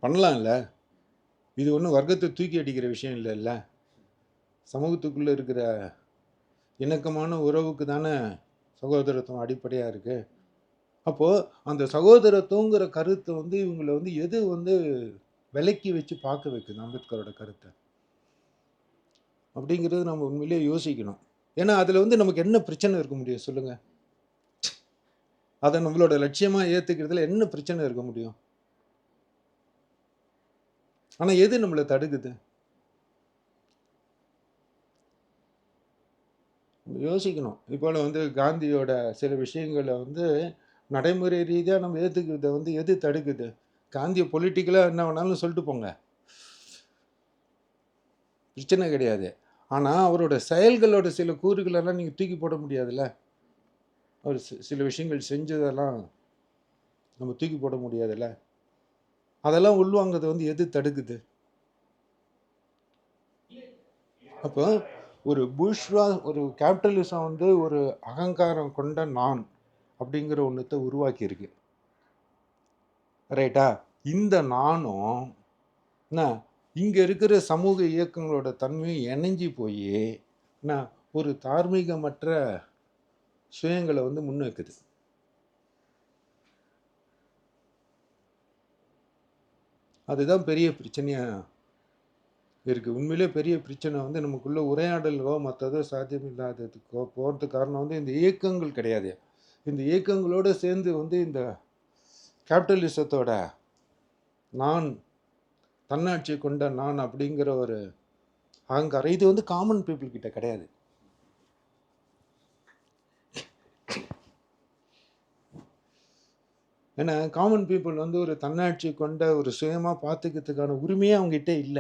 பண்ணலாம்ல. இது ஒண்ணும் வர்க்கத்த தூக்கி அடிக்கிற விஷயம் இல்லல்ல. சமூகத்துக்குள்ள இருக்கிற இணக்கமான உறவுக்கு தான சகோதரத்துவம் அடிப்படையா இருக்கு. அப்போ அந்த சகோதரத்துவங்கிற கருத்த வந்து இவங்கள வந்து எது வந்து விலக்கி வச்சு பார்க்க வைக்குது அம்பேத்கரோட கருத்த? அப்படிங்கிறது நம்ம உண்மையிலேயே யோசிக்கணும். ஏன்னா, அதுல வந்து நமக்கு என்ன பிரச்சனை இருக்க முடியும் சொல்லுங்க? அத நம்மளோட லட்சியமா ஏத்துக்கிறதுல என்ன பிரச்சனை இருக்க முடியும்? ஆனா எது நம்மள தடுக்குது? யோசிக்கணும். இப்போல வந்து காந்தியோட சில விஷயங்கள வந்து நடைமுறை ரீதியா நம்ம ஏத்துக்கிறத வந்து எது தடுக்குது? காந்திய பொலிட்டிக்கலா என்ன வேணாலும் சொல்லிட்டு போங்க. பிரச்சனை கிடையாது. ஆனா, அவரோட செயல்களோட சில கூறுகளெல்லாம் நீங்க தூக்கி போட முடியாதுல்ல. அவர் சில விஷயங்கள் செஞ்சதெல்லாம் நம்ம தூக்கி போட முடியாதுல்ல. அதெல்லாம் உள்வாங்கறத வந்து எது தடுக்குது? அப்போ ஒரு ஒரு கேபிட்டலிசம் வந்து ஒரு அகங்காரம் கொண்ட நான் அப்படிங்கிற ஒண்ணத்த உருவாக்கியிருக்கு. ரைட்டா? இந்த நானும் என்ன இங்க இருக்கிற சமூக இயக்கங்களோட தன்மையும் இணைஞ்சு போயி என்ன ஒரு தார்மீகமற்ற சுயங்கள வந்து முன்வைக்குது. அதுதான் பெரிய பிரச்சனையா இருக்கு. உண்மையிலேயே பெரிய பிரச்சனை வந்து நமக்குள்ள உரையாடல்களோ, மத்ததோ சாத்தியமில்லாததுக்கோ போறதுக்கு காரணம் வந்து இந்த இயக்கங்கள் கிடையாது. இந்த இயக்கங்களோட சேர்ந்து வந்து இந்த கேபிட்டலிசத்தோட நான், தன்னாட்சி கொண்ட நான் அப்படிங்கிற ஒரு அகங்காரம். இது வந்து காமன் பீப்பிள் கிட்ட கிடையாது. ஏன்னா, காமன் பீப்பிள் வந்து ஒரு தன்னாட்சி கொண்ட ஒரு சுயமா பார்த்துக்கிறதுக்கான உரிமையே அவங்ககிட்ட இல்ல.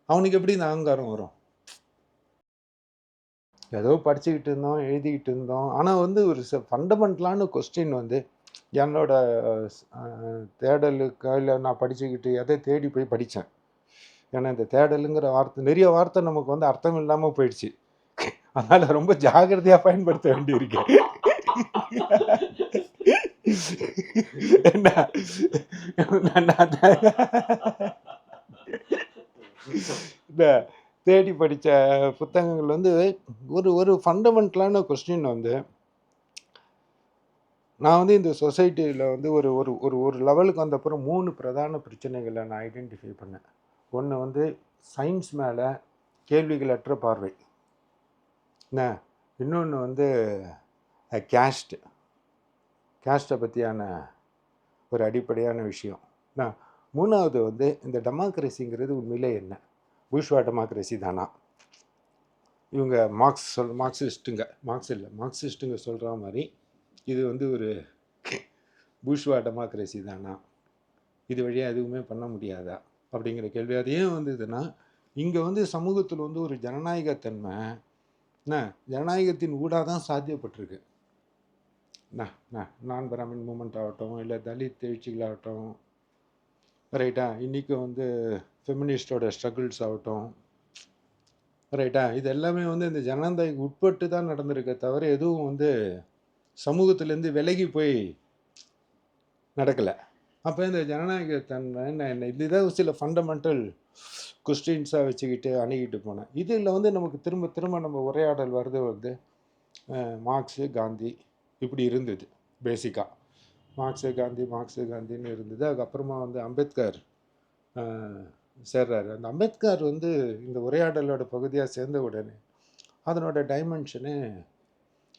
அவனுக்கு எப்படி இந்த அகங்காரம் வரும்? ஏதோ படிச்சுக்கிட்டு இருந்தோம், எழுதிக்கிட்டு இருந்தோம். ஆனா வந்து ஒரு ஃபண்டமெண்டலான கொஸ்டின் வந்து என்னோட தேடலுக்கா இல்ல நான் படிச்சுக்கிட்டு எதை தேடி போய் படிச்சேன். ஏன்னா இந்த தேடலுங்கிற வார்த்தை நிறைய வார்த்தை நமக்கு வந்து அர்த்தம் இல்லாம போயிடுச்சு. அதனால ரொம்ப ஜாக்கிரதையா பயன்படுத்த வேண்டியிருக்கு. என்ன நான் இந்த தேடி படிச்ச புத்தகங்கள் வந்து ஒரு ஒரு ஃபண்டமெண்டலான கொஸ்டின் வந்து நான் வந்து இந்த சொசைட்டியில் வந்து ஒரு ஒரு ஒரு ஒரு லெவலுக்கு வந்தப்புறம் 3 பிரதான பிரச்சனைகளை நான் ஐடென்டிஃபை பண்ணேன். ஒன்று வந்து சயின்ஸ் மேலே கேள்விகளற்ற பார்வை. என்ன இன்னொன்று வந்து கேஸ்ட் கேஸ்ட்டை பற்றியான ஒரு அடிப்படையான விஷயம். என்ன மூணாவது வந்து இந்த டெமோக்ரஸிங்கிறது உண்மையிலே என்ன? பூஷ்வா டெமோக்ரஸி தானா? இவங்க மார்க்சிஸ்ட்டுங்க சொல்கிற மாதிரி இது வந்து ஒரு பூஷ்வா டெமோக்ரஸி தானா, இது வழியாக எதுவுமே பண்ண முடியாதா அப்படிங்கிற கேள்வி. அது ஏன் வந்ததுன்னா, இங்கே வந்து சமூகத்தில் வந்து ஒரு ஜனநாயகத்தன்மை என்ன ஜனநாயகத்தின் ஊடாக தான் சாத்தியப்பட்டிருக்கு. நான் பிராமின் மூமெண்ட் ஆகட்டும், இல்லை தலித் எழுச்சிகளாகட்டும், ரைட்டா, இன்றைக்கி வந்து ஃபெமினிஸ்டோட ஸ்ட்ரகிள்ஸ் ஆகட்டும், ரைட்டா, இது எல்லாமே வந்து இந்த ஜனநாயகம் உட்பட்டு தான் நடந்திருக்க தவிர எதுவும் வந்து சமூகத்திலேருந்து விலகி போய் நடக்கலை. அப்போ இந்த ஜனநாயகத்தன்மை என்ன, இதுதான் சில ஃபண்டமெண்டல் கொஸ்டின்ஸாக வச்சுக்கிட்டு அணுகிட்டு போனேன். இதில் வந்து நமக்கு திரும்ப திரும்ப நம்ம உரையாடல் வருது வந்து மார்க்ஸு காந்தி இப்படி இருந்தது. பேசிக்காக மார்க்ஸு காந்தின்னு இருந்தது. அதுக்கப்புறமா வந்து அம்பேத்கர் சேர்றாரு. அந்த அம்பேத்கர் வந்து இந்த உரையாடலோட பகுதியாக சேர்ந்த உடனே அதனோட டைமென்ஷனு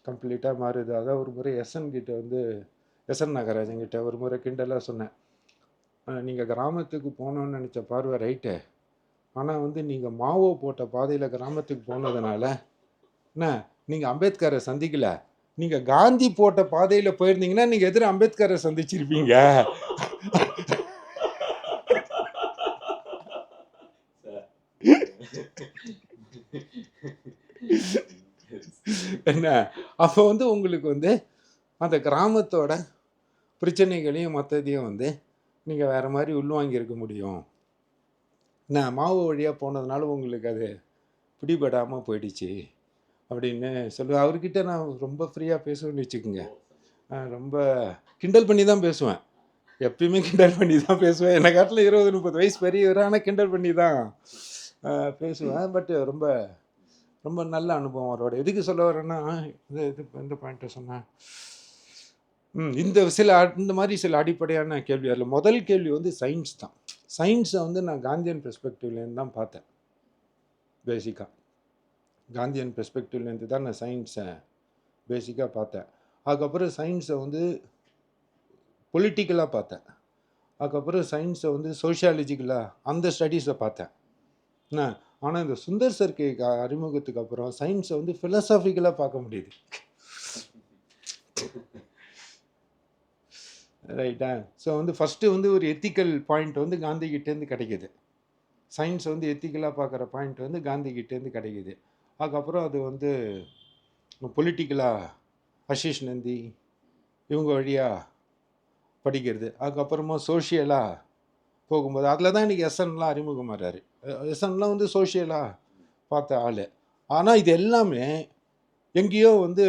கம்ப்ளீட்டாக மாறுது. அதான் ஒரு முறை எஸ்என் நாகராஜன் கிட்ட ஒரு முறை கிண்டலாக சொன்னேன், நீங்கள் கிராமத்துக்கு போகணுன்னு நினச்ச பார்வை ரைட்டு, ஆனால் வந்து நீங்கள் மாவோ போட்ட பாதையில் கிராமத்துக்கு போனதுனால என்ன, நீங்கள் அம்பேத்கரை சந்திக்கலை. நீங்கள் காந்தி போட்ட பாதையில் போயிருந்தீங்கன்னா நீங்கள் எதிர அம்பேத்கரை சந்திச்சிருப்பீங்க. என்ன, அப்போ வந்து உங்களுக்கு வந்து அந்த கிராமத்தோட பிரச்சனைகளையும் மற்றதையும் வந்து நீங்கள் வேறு மாதிரி உள்வாங்கியிருக்க முடியும். நான் மாவு வழியாக போனதுனால உங்களுக்கு அது பிடிபடாமல் போயிடுச்சு அப்படின்னு சொல்லுவேன். அவர்கிட்ட நான் ரொம்ப ஃப்ரீயாக பேசுவேன்னு வச்சுக்கோங்க. ரொம்ப கிண்டல் பண்ணி தான் பேசுவேன், எப்பயுமே கிண்டல் பண்ணி தான் பேசுவேன். என்னை காட்டில் 20-30 வயசு பெரியவர், ஆனால் கிண்டல் பண்ணி தான் பேசுவேன். பட் ரொம்ப ரொம்ப நல்ல அனுபவம் அவரோட. எதுக்கு சொல்ல வரேன்னா, இந்த பாயிண்ட்டை சொன்னேன், இந்த மாதிரி சில அடிப்படையான கேள்வி. அதில் முதல் கேள்வி வந்து சயின்ஸ் தான். சயின்ஸை வந்து நான் காந்தியன் பெர்ஸ்பெக்டிவ்லேருந்து தான் பார்த்தேன். பேசிக்காக காந்தியன் பெர்ஸ்பெக்டிவ்லேருந்து தான் நான் சயின்ஸை பேசிக்காக பார்த்தேன். அதுக்கப்புறம் சயின்ஸை வந்து பொலிட்டிக்கலாக பார்த்தேன். அதுக்கப்புறம் சயின்ஸை வந்து சோஷியாலஜிக்கலாக அந்த ஸ்டடீஸை பார்த்தேன். ஆனால் இந்த சுந்தர் சர்க்கை அறிமுகத்துக்கு அப்புறம் சயின்ஸை வந்து ஃபிலசாபிக்கலாக பார்க்க முடியுது. ரைட்டா? ஸோ வந்து ஃபஸ்ட்டு வந்து ஒரு எத்திக்கல் பாயிண்ட் வந்து காந்திகிட்டேருந்து கிடைக்கிது. சயின்ஸ் வந்து எத்திக்கலாக பார்க்குற பாயிண்ட் வந்து காந்திகிட்டேருந்து கிடைக்கிது. அதுக்கப்புறம் அது வந்து பொலிட்டிக்கலாக ஆஷிஷ் நந்தி இவங்க வழியாக படிக்கிறது. அதுக்கப்புறமா சோஷியலாக போகும்போது அதில் தான் இன்றைக்கி எஸ்என்லாம் அறிமுகமாகறாரு. எஸ்என்லாம் வந்து சோஷியலாக பார்த்த ஆள். ஆனால் இது எல்லாமே எங்கேயோ வந்து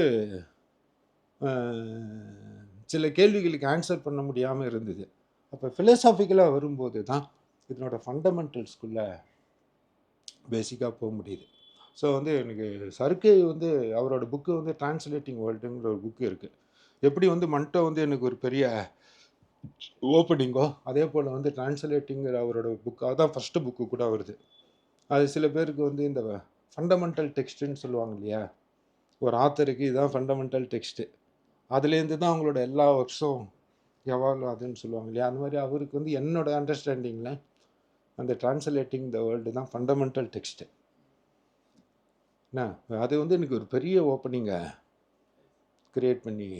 சில கேள்விகளுக்கு ஆன்சர் பண்ண முடியாமல் இருந்தது. அப்போ ஃபிலசாபிக்கலாக வரும்போது தான் இதனோட ஃபண்டமெண்டல்ஸ்குள்ளே பேசிக்காக போக முடியுது. ஸோ வந்து எனக்கு சர்க்கே வந்து அவரோட புக்கு வந்து டிரான்ஸ்லேட்டிங் வேர்ல்டுங்கிற ஒரு புக்கு இருக்குது. எப்படி வந்து மன்ட்டோ வந்து எனக்கு ஒரு பெரிய ஓப்பனிங்கோ, அதே போல் வந்து டிரான்ஸ்லேட்டிங்கிற அவரோட புக்காக தான் ஃபஸ்ட்டு புக்கு கூட வருது. அது சில பேருக்கு வந்து இந்த ஃபண்டமெண்டல் டெக்ஸ்ட்டுன்னு சொல்லுவாங்க இல்லையா, ஒரு ஆத்தருக்கு இதுதான் ஃபண்டமெண்டல் டெக்ஸ்ட்டு, அதுலேருந்து தான் அவங்களோட எல்லா ஒர்க்ஸும் எவால்வ் ஆகுதுன்னு சொல்லுவாங்க இல்லையா. அந்த மாதிரி அவருக்கு வந்து என்னோட அண்டர்ஸ்டாண்டிங்கில் அந்த டிரான்ஸ்லேட்டிங் த வேர்ல்டு தான் ஃபண்டமெண்டல் டெக்ஸ்ட்டு. என்ன, அது வந்து எனக்கு ஒரு பெரிய ஓப்பனிங்கை க்ரியேட் பண்ணி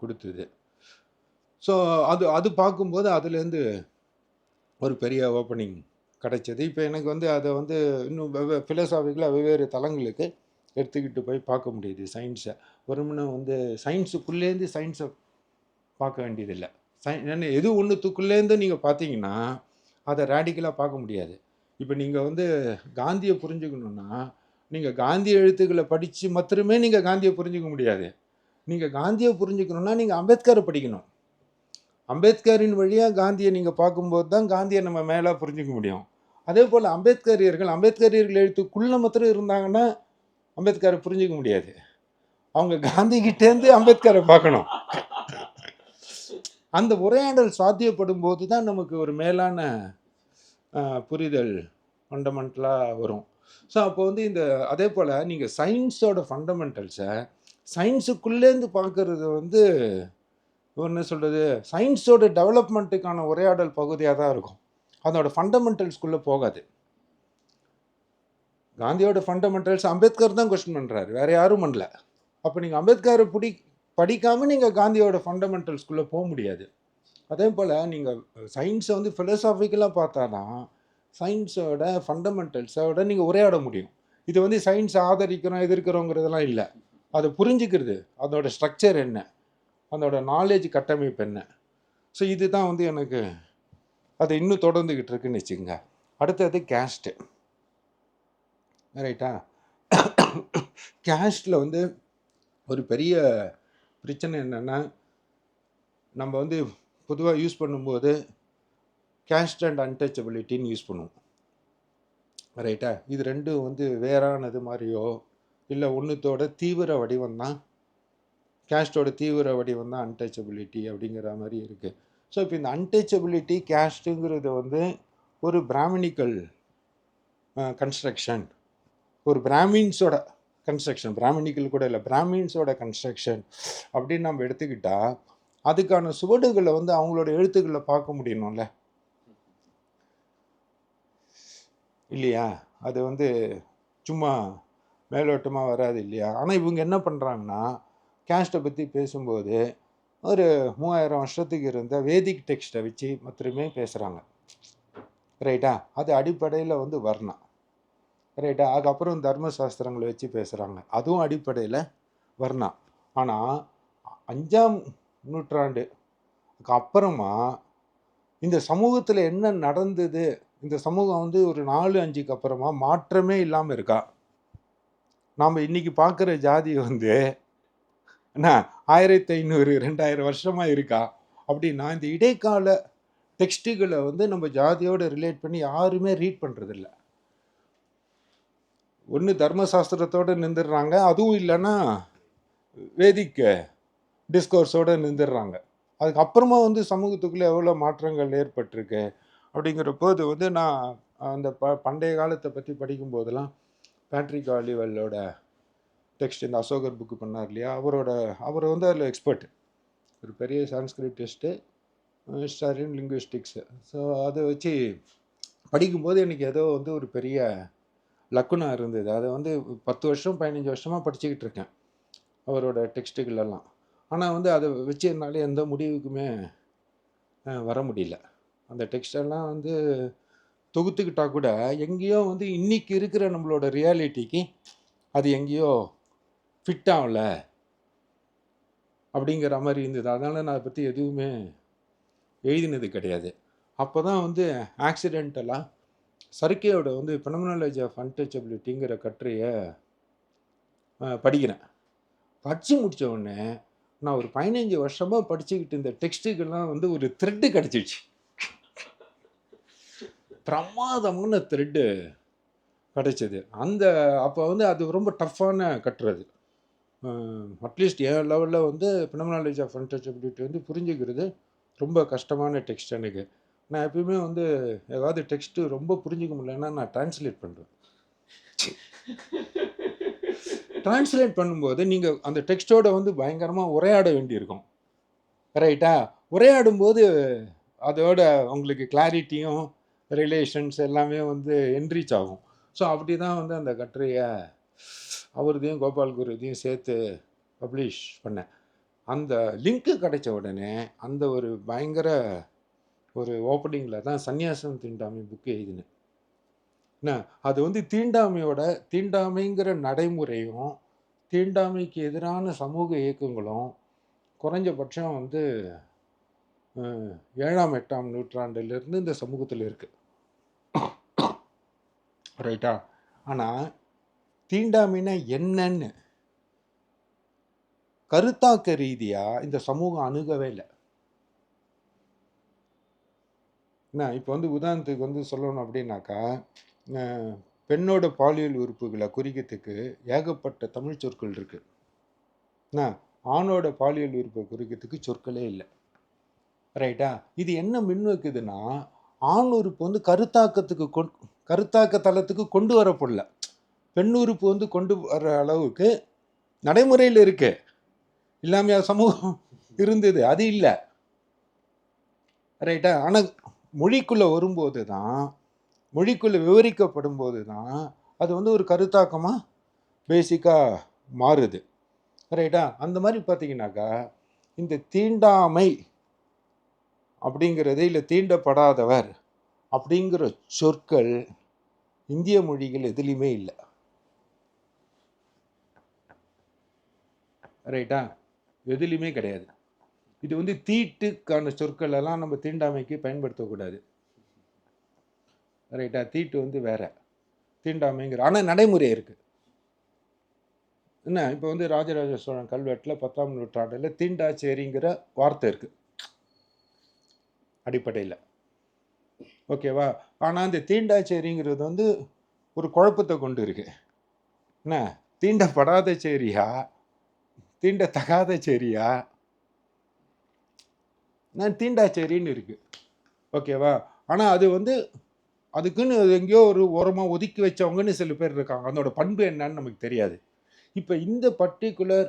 கொடுத்தது. ஸோ அது பார்க்கும்போது அதுலேருந்து ஒரு பெரிய ஓப்பனிங் கிடைச்சது. இப்போ எனக்கு வந்து அதை வந்து இன்னும் ஃபிலசாபிக்கலாக வெவ்வேறு தளங்களுக்கு எடுத்துக்கிட்டு போய் பார்க்க முடியுது சயின்ஸை. வெறுமனே வந்து சயின்ஸுக்குள்ளேருந்து சயின்ஸை பார்க்க வேண்டியதில்லை. என்ன எது ஒன்றுத்துக்குள்ளேருந்து நீங்கள் பார்த்தீங்கன்னா அதை ரேடிக்கலாக பார்க்க முடியாது. இப்போ நீங்கள் வந்து காந்தியை புரிஞ்சுக்கணுன்னா நீங்கள் காந்திய எழுத்துக்களை படித்து மாத்திரமே நீங்கள் காந்தியை புரிஞ்சிக்க முடியாது. நீங்கள் காந்தியை புரிஞ்சுக்கணுன்னா நீங்கள் அம்பேத்கரை படிக்கணும். அம்பேத்கரின் வழியாக காந்தியை நீங்கள் பார்க்கும்போது தான் காந்தியை நம்ம மேலே புரிஞ்சிக்க முடியும். அதே போல் அம்பேத்கரியர்கள் எழுத்துக்குள்ளே மாத்திரம் இருந்தாங்கன்னா அம்பேத்கரை புரிஞ்சிக்க முடியாது. அவங்க காந்திகிட்டேருந்து அம்பேத்கரை பார்க்கணும். அந்த உரையாடல் சாத்தியப்படும் போது தான் நமக்கு ஒரு மேலான புரிதல் ஃபண்டமெண்டலாக வரும். ஸோ அப்போ வந்து அதே போல் நீங்கள் சயின்ஸோட ஃபண்டமெண்டல்ஸை சயின்ஸுக்குள்ளேருந்து பார்க்குறது வந்து என்ன சொல்கிறது, சயின்ஸோட டெவலப்மெண்ட்டுக்கான உரையாடல் பகுதியாக தான் இருக்கும். அதோட ஃபண்டமெண்டல்ஸ்குள்ளே போகாது. காந்தியோட ஃபண்டமெண்டல்ஸ் அம்பேத்கர் தான் கொஸ்டின் பண்ணுறாரு, வேற யாரும் பண்ணல. அப்போ நீங்கள் அம்பேத்கரை படிக்காமல் நீங்கள் காந்தியோட ஃபண்டமெண்டல்ஸ்குள்ளே போக முடியாது. அதே போல் நீங்கள் சயின்ஸை வந்து ஃபிலசாபிக்கலாக பார்த்தாதான் சயின்ஸோட ஃபண்டமெண்டல்ஸோட நீங்கள் உரையாட முடியும். இது வந்து சயின்ஸ் ஆதரிக்கிறோம் எதிர்க்கிறோங்கிறதெல்லாம் இல்லை. அதை புரிஞ்சுக்கிறது, அதோட ஸ்ட்ரக்சர் என்ன, அதோட நாலேஜ் கட்டமைப்பு என்ன. ஸோ இதுதான் வந்து எனக்கு அது இன்னும் தொடர்ந்துக்கிட்டு இருக்குன்னு வச்சுக்கோங்க. அடுத்தது கேஸ்ட்டு, ரைட்டா? கேஸ்ட்டில் வந்து ஒரு பெரிய பிரச்சனை என்னென்னா, நம்ம வந்து பொதுவாக யூஸ் பண்ணும்போது கேஸ்ட் அண்ட் அன்டச்சபிலிட்டின்னு யூஸ் பண்ணுவோம், ரைட்டா? இது ரெண்டும் வந்து வேறானது மாதிரியோ இல்லை ஒன்றுத்தோட தீவிர வடிவம் தான், கேஸ்டோட தீவிர வடிவம் தான் அன்டச்சபிலிட்டி அப்படிங்கிற மாதிரி இருக்குது. ஸோ இப்போ இந்த அன்டச்சபிலிட்டி கேஸ்ட்டுங்கிறது வந்து ஒரு பிராமணிக்கல் கன்ஸ்ட்ரக்ஷன், ஒரு பிராமின்ஸோட கன்ஸ்ட்ரக்ஷன், பிராமணிக்கல் கூட இல்லை, பிராமின்ஸோட கன்ஸ்ட்ரக்ஷன் அப்படின்னு நம்ம எடுத்துக்கிட்டால் அதுக்கான சுவடுகளை வந்து அவங்களோட எழுத்துக்களை பார்க்க முடியணும்ல, இல்லையா? அது வந்து சும்மா மேலோட்டமாக வராது இல்லையா? ஆனால் இவங்க என்ன பண்ணுறாங்கன்னா, கேஸ்ட்டை பற்றி பேசும்போது ஒரு 3000 வருஷத்துக்கு இருந்த வேதிக் டெக்ஸ்ட்டை வச்சு மாத்திரமே பேசுகிறாங்க, ரைட்டா? அது அடிப்படையில் வந்து வர்ணம், ரைட்டா? அதுக்கப்புறம் தர்மசாஸ்திரங்களை வச்சு பேசுகிறாங்க, அதுவும் அடிப்படையில் வர்ணம். ஆனால் 5ஆம் நூற்றாண்டுக்கு அப்புறமா இந்த சமூகத்தில் என்ன நடந்தது, இந்த சமூகம் வந்து ஒரு 4-5க்கு அப்புறமா மாற்றமே இல்லாமல் இருக்கா? நாம் இன்னைக்கு பார்க்குற ஜாதி வந்து என்ன 1500-2000 வருஷமாக இருக்கா அப்படின்னா, இந்த இடைக்கால டெக்ஸ்ட்டுகளை வந்து நம்ம ஜாதியோடு ரிலேட் பண்ணி யாருமே ரீட் பண்ணுறதில்ல. ஒன்று தர்மசாஸ்திரத்தோடு நின்றுடுறாங்க, அதுவும் இல்லைன்னா வேதிக் டிஸ்கோர்ஸோடு நின்றுடுறாங்க. அதுக்கப்புறமா வந்து சமூகத்துக்குள்ளே எவ்வளோ மாற்றங்கள் ஏற்பட்டிருக்கு அப்படிங்கிற போது வந்து நான் அந்த பண்டைய காலத்தை பற்றி படிக்கும்போதெல்லாம் பேட்ரிக் ஆலிவலோட டெக்ஸ்ட், இந்த அசோகர் புக்கு பண்ணார் இல்லையா, அவர் வந்து அதில் எக்ஸ்பர்ட், ஒரு பெரிய சான்ஸ்கிரிட் டெஸ்ட்டு, ஹிஸ்டாரியன், லிங்குவிஸ்டிக்ஸு. ஸோ அதை வச்சு படிக்கும்போது எனக்கு ஏதோ வந்து ஒரு பெரிய லக்குனா இருந்தது. அதை வந்து 10 வருஷம் 15 வருஷமாக படிச்சுக்கிட்டு இருக்கேன் அவரோட டெக்ஸ்ட்டுகளெல்லாம். ஆனால் வந்து அதை வச்சு என்னால் எந்த முடிவுக்குமே வர முடியல. அந்த டெக்ஸ்டெல்லாம் வந்து தொகுத்துக்கிட்டா கூட எங்கேயோ வந்து இன்றைக்கி இருக்கிற நம்மளோட ரியாலிட்டிக்கு அது எங்கேயோ ஃபிட் ஆகல அப்படிங்கிற மாதிரி இருந்தது. அதனால் நான் அதை பற்றி எதுவுமே எழுதினது கிடையாது. அப்போ தான் வந்து ஆக்சிடென்டலாக சர்க்கேயோட வந்து ஃபெனோமெனாலஜி ஆஃப் அன்டச்சபிலிட்டிங்கிற கட்டுரையை படிக்கிறேன். படித்து முடித்த உடனே நான் ஒரு 15 வருஷமாக படிச்சுக்கிட்டு இந்த டெக்ஸ்ட்டுக்கெல்லாம் வந்து ஒரு த்ரெட்டு கிடச்சிடுச்சு, பிரமாதமான த்ரெட்டு கிடச்சிது. அப்போ வந்து அது ரொம்ப டஃப்பான கட்டுறது. அட்லீஸ்ட் என் லெவலில் வந்து ஃபெனோமெனாலஜி ஆஃப் அன்டச்சபிலிட்டி வந்து புரிஞ்சுக்கிறது ரொம்ப கஷ்டமான டெக்ஸ்ட் எனக்கு. நான் எப்பயுமே வந்து ஏதாவது டெக்ஸ்ட்டு ரொம்ப புரிஞ்சிக்க முடியலன்னா நான் டிரான்ஸ்லேட் பண்ணுறேன். டிரான்ஸ்லேட் பண்ணும்போது நீங்கள் அந்த டெக்ஸ்ட்டோட வந்து பயங்கரமாக உரையாட வேண்டியிருக்கும், ரைட்டா? உரையாடும்போது அதோட உங்களுக்கு கிளாரிட்டியும் ரிலேஷன்ஸ் எல்லாமே வந்து என்ரீச் ஆகும். ஸோ அப்படி தான் வந்து அந்த கட்டுரையை அவரதையும் கோபால் குருதையும் சேர்த்து பப்ளிஷ் பண்ணேன். அந்த லிங்க்கு கிடைச்ச உடனே அந்த ஒரு பயங்கர ஒரு ஓப்பனிங்கில் தான் சந்நியாசம் தீண்டாமை புக்கு எழுதினேன். என்ன அது வந்து தீண்டாமைங்கிற நடைமுறையும் தீண்டாமைக்கு எதிரான சமூக இயக்கங்களும் குறைஞ்சபட்சம் வந்து 7ஆம் 8ஆம் நூற்றாண்டிலிருந்து இந்த சமூகத்தில் இருக்குது, ரைட்டா? ஆனால் தீண்டாமைனா என்னன்னு கருத்தாக்க ரீதியாக இந்த சமூகம் அணுகவே இல்லை. என்ன இப்போ வந்து உதாரணத்துக்கு வந்து சொல்லணும் அப்படின்னாக்கா, பெண்ணோட பாலியல் உறுப்புகளை குறிக்கிறதுக்கு ஏகப்பட்ட தமிழ் சொற்கள் இருக்குது. என்ன ஆணோட பாலியல் உறுப்பை குறிக்கிறதுக்கு சொற்களே இல்லை, ரைட்டா? இது என்ன முன்வைக்குதுன்னா, ஆண் உறுப்பு வந்து கருத்தாக்க தளத்துக்கு கொண்டு வரப்படல, பெண் உறுப்பு வந்து கொண்டு வர அளவுக்கு நடைமுறையில் இருக்கு, இல்லாமையா சமூகம் இருந்தது, அது இல்லை, ரைட்டா? ஆனால் மொழிக்குள்ளே வரும்போது தான், மொழிக்குள்ளே விவரிக்கப்படும் போது தான் அது வந்து ஒரு கருத்தாக்கமாக பேசிக்காக மாறுது. ரைட்டா? அந்த மாதிரி பார்த்தீங்கன்னாக்கா இந்த தீண்டாமை அப்படிங்கிறது, இல்லை தீண்டப்படாதவர் அப்படிங்கிற சொற்கள் இந்திய மொழிகள் எதுலேயுமே இல்லை. ரைட்டா? எதுலேயுமே கிடையாது. இது வந்து தீட்டுக்கான சொற்கள் எல்லாம் நம்ம தீண்டாமைக்கு பயன்படுத்தக்கூடாது. ரைட்டா? தீட்டு வந்து வேற, தீண்டாமைங்கிற ஆனால் நடைமுறை இருக்கு. என்ன இப்போ வந்து ராஜராஜ சோழன் கல்வெட்டில் 10ஆம் நூற்றாண்டில் தீண்டாச்சேரிங்கிற வார்த்தை இருக்கு அடிப்படையில். ஓகேவா? ஆனால் அந்த தீண்டாச்சேரிங்கிறது வந்து ஒரு குழப்பத்தை கொண்டு இருக்கு. என்ன தீண்டப்படாத சேரியா, தீண்டத்தகாத சேரியா, நான் தீண்டாச்சேரின்னு இருக்கு. ஓகேவா? ஆனால் அது வந்து அதுக்குன்னு எங்கேயோ ஒரு ஓரமாக ஒதுக்கி வச்சவங்கன்னு சில பேர் இருக்காங்க. அதனோட பண்பு என்னன்னு நமக்கு தெரியாது. இப்போ இந்த பர்டிகுலர்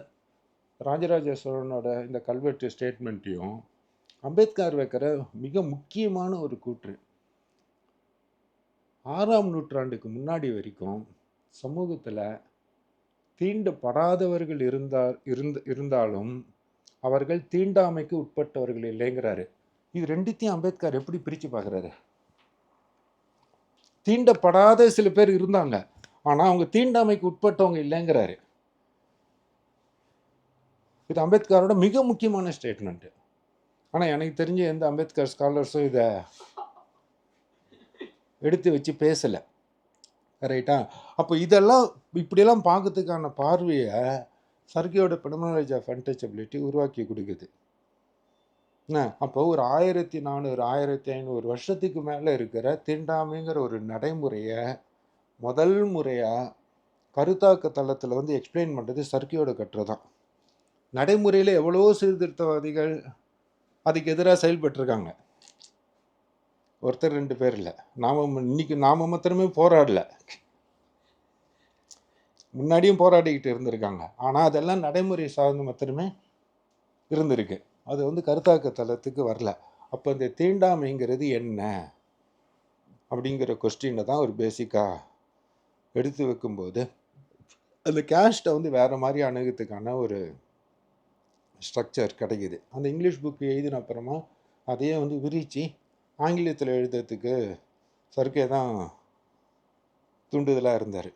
ராஜராஜ சோழனோட இந்த கல்வெட்டு ஸ்டேட்மெண்ட்டையும் அம்பேத்கர் வைக்கிற மிக முக்கியமான ஒரு கூற்று, 6ஆம் நூற்றாண்டுக்கு முன்னாடி வரைக்கும் சமூகத்தில் தீண்டப்படாதவர்கள் இருந்தாலும் அவர்கள் தீண்டாமைக்கு உட்பட்டவர்கள் இல்லைங்கிறாரு. இது ரெண்டுத்தையும் அம்பேத்கர் எப்படி பிரித்து பார்க்குறாரு? தீண்டப்படாத சில பேர் இருந்தாங்க, ஆனால் அவங்க தீண்டாமைக்கு உட்பட்டவங்க இல்லைங்கிறாரு. இது அம்பேத்கரோட மிக முக்கியமான ஸ்டேட்மெண்ட். ஆனால் எனக்கு தெரிஞ்ச எந்த அம்பேத்கர் ஸ்காலர்ஸும் இதை எடுத்து வச்சு பேசலை. ரைட்டா? அப்போ இதெல்லாம் இப்படியெல்லாம் பார்க்கறதுக்கான பார்வையை சர்க்கியோட பினமாலஜி ஆஃப் அன்டச்சபிலிட்டி உருவாக்கி கொடுக்குது. அப்போ ஒரு 1400 1500 வருஷத்துக்கு மேலே இருக்கிற தீண்டாமைங்கிற ஒரு நடைமுறையை முதல் முறையாக கருத்தாக்க தளத்தில் வந்து எக்ஸ்பிளைன் பண்ணுறது சர்க்கியோட கட்டுரை தான். நடைமுறையில் எவ்வளோ சீர்திருத்தவாதிகள் அதுக்கு எதிராக செயல்பட்டுருக்காங்க. ஒருத்தர் 2 பேர் இல்லை. இன்னைக்கு நாம மாத்திரமே போராடல, முன்னாடியும் போராடிக்கிட்டு இருந்திருக்காங்க. ஆனால் அதெல்லாம் நடைமுறை சார்ந்து மாத்திரமே இருந்திருக்கு. அது வந்து கருத்தாக்க தளத்துக்கு வரல. அப்போ இந்த தீண்டாமைங்கிறது என்ன அப்படிங்கிற கொஸ்டினை தான் ஒரு பேசிக்காக எடுத்து வைக்கும்போது அந்த கேஸ்ட்டை வந்து வேறு மாதிரி அணுகிறதுக்கான ஒரு ஸ்ட்ரக்சர் கிடைக்குது. அந்த இங்கிலீஷ் புக்கு எழுதின அப்புறமா அதையே வந்து விரித்து ஆங்கிலத்தில் எழுதுறதுக்கு சர்க்கே தான் தூண்டுதலாக இருந்தார்.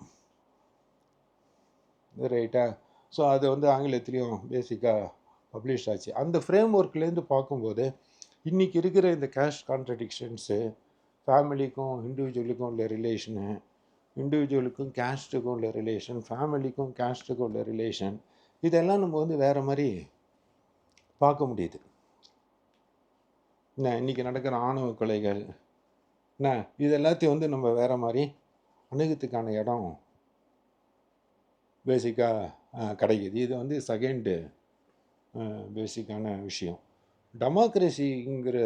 ரைட்டா? ஸோ அது வந்து ஆங்கிலத்துலேயும் பேசிக்காக பப்ளிஷ் ஆச்சு. அந்த ஃப்ரேம் ஒர்க்லேருந்து பார்க்கும்போது இன்றைக்கி இருக்கிற இந்த கேஸ்ட் கான்ட்ரடிக்ஷன்ஸு, ஃபேமிலிக்கும் இண்டிவிஜுவலுக்கும் உள்ள ரிலேஷனு, இண்டிவிஜுவலுக்கும் கேஸ்ட்டுக்கும் உள்ள ரிலேஷன், ஃபேமிலிக்கும் கேஸ்ட்டுக்கும் உள்ள ரிலேஷன், இதெல்லாம் நம்ம வந்து வேறு மாதிரி பார்க்க முடியுது. என்ன இன்றைக்கி நடக்கிற ஆணவ கொலைகள், என்ன இது எல்லாத்தையும் வந்து நம்ம வேறு மாதிரி அணுகத்துக்கான இடம் பேசிக்காக கிடைக்குது. இது வந்து செகண்டு பேசிக்கான விஷயம். டெமோக்ரஸிங்கிற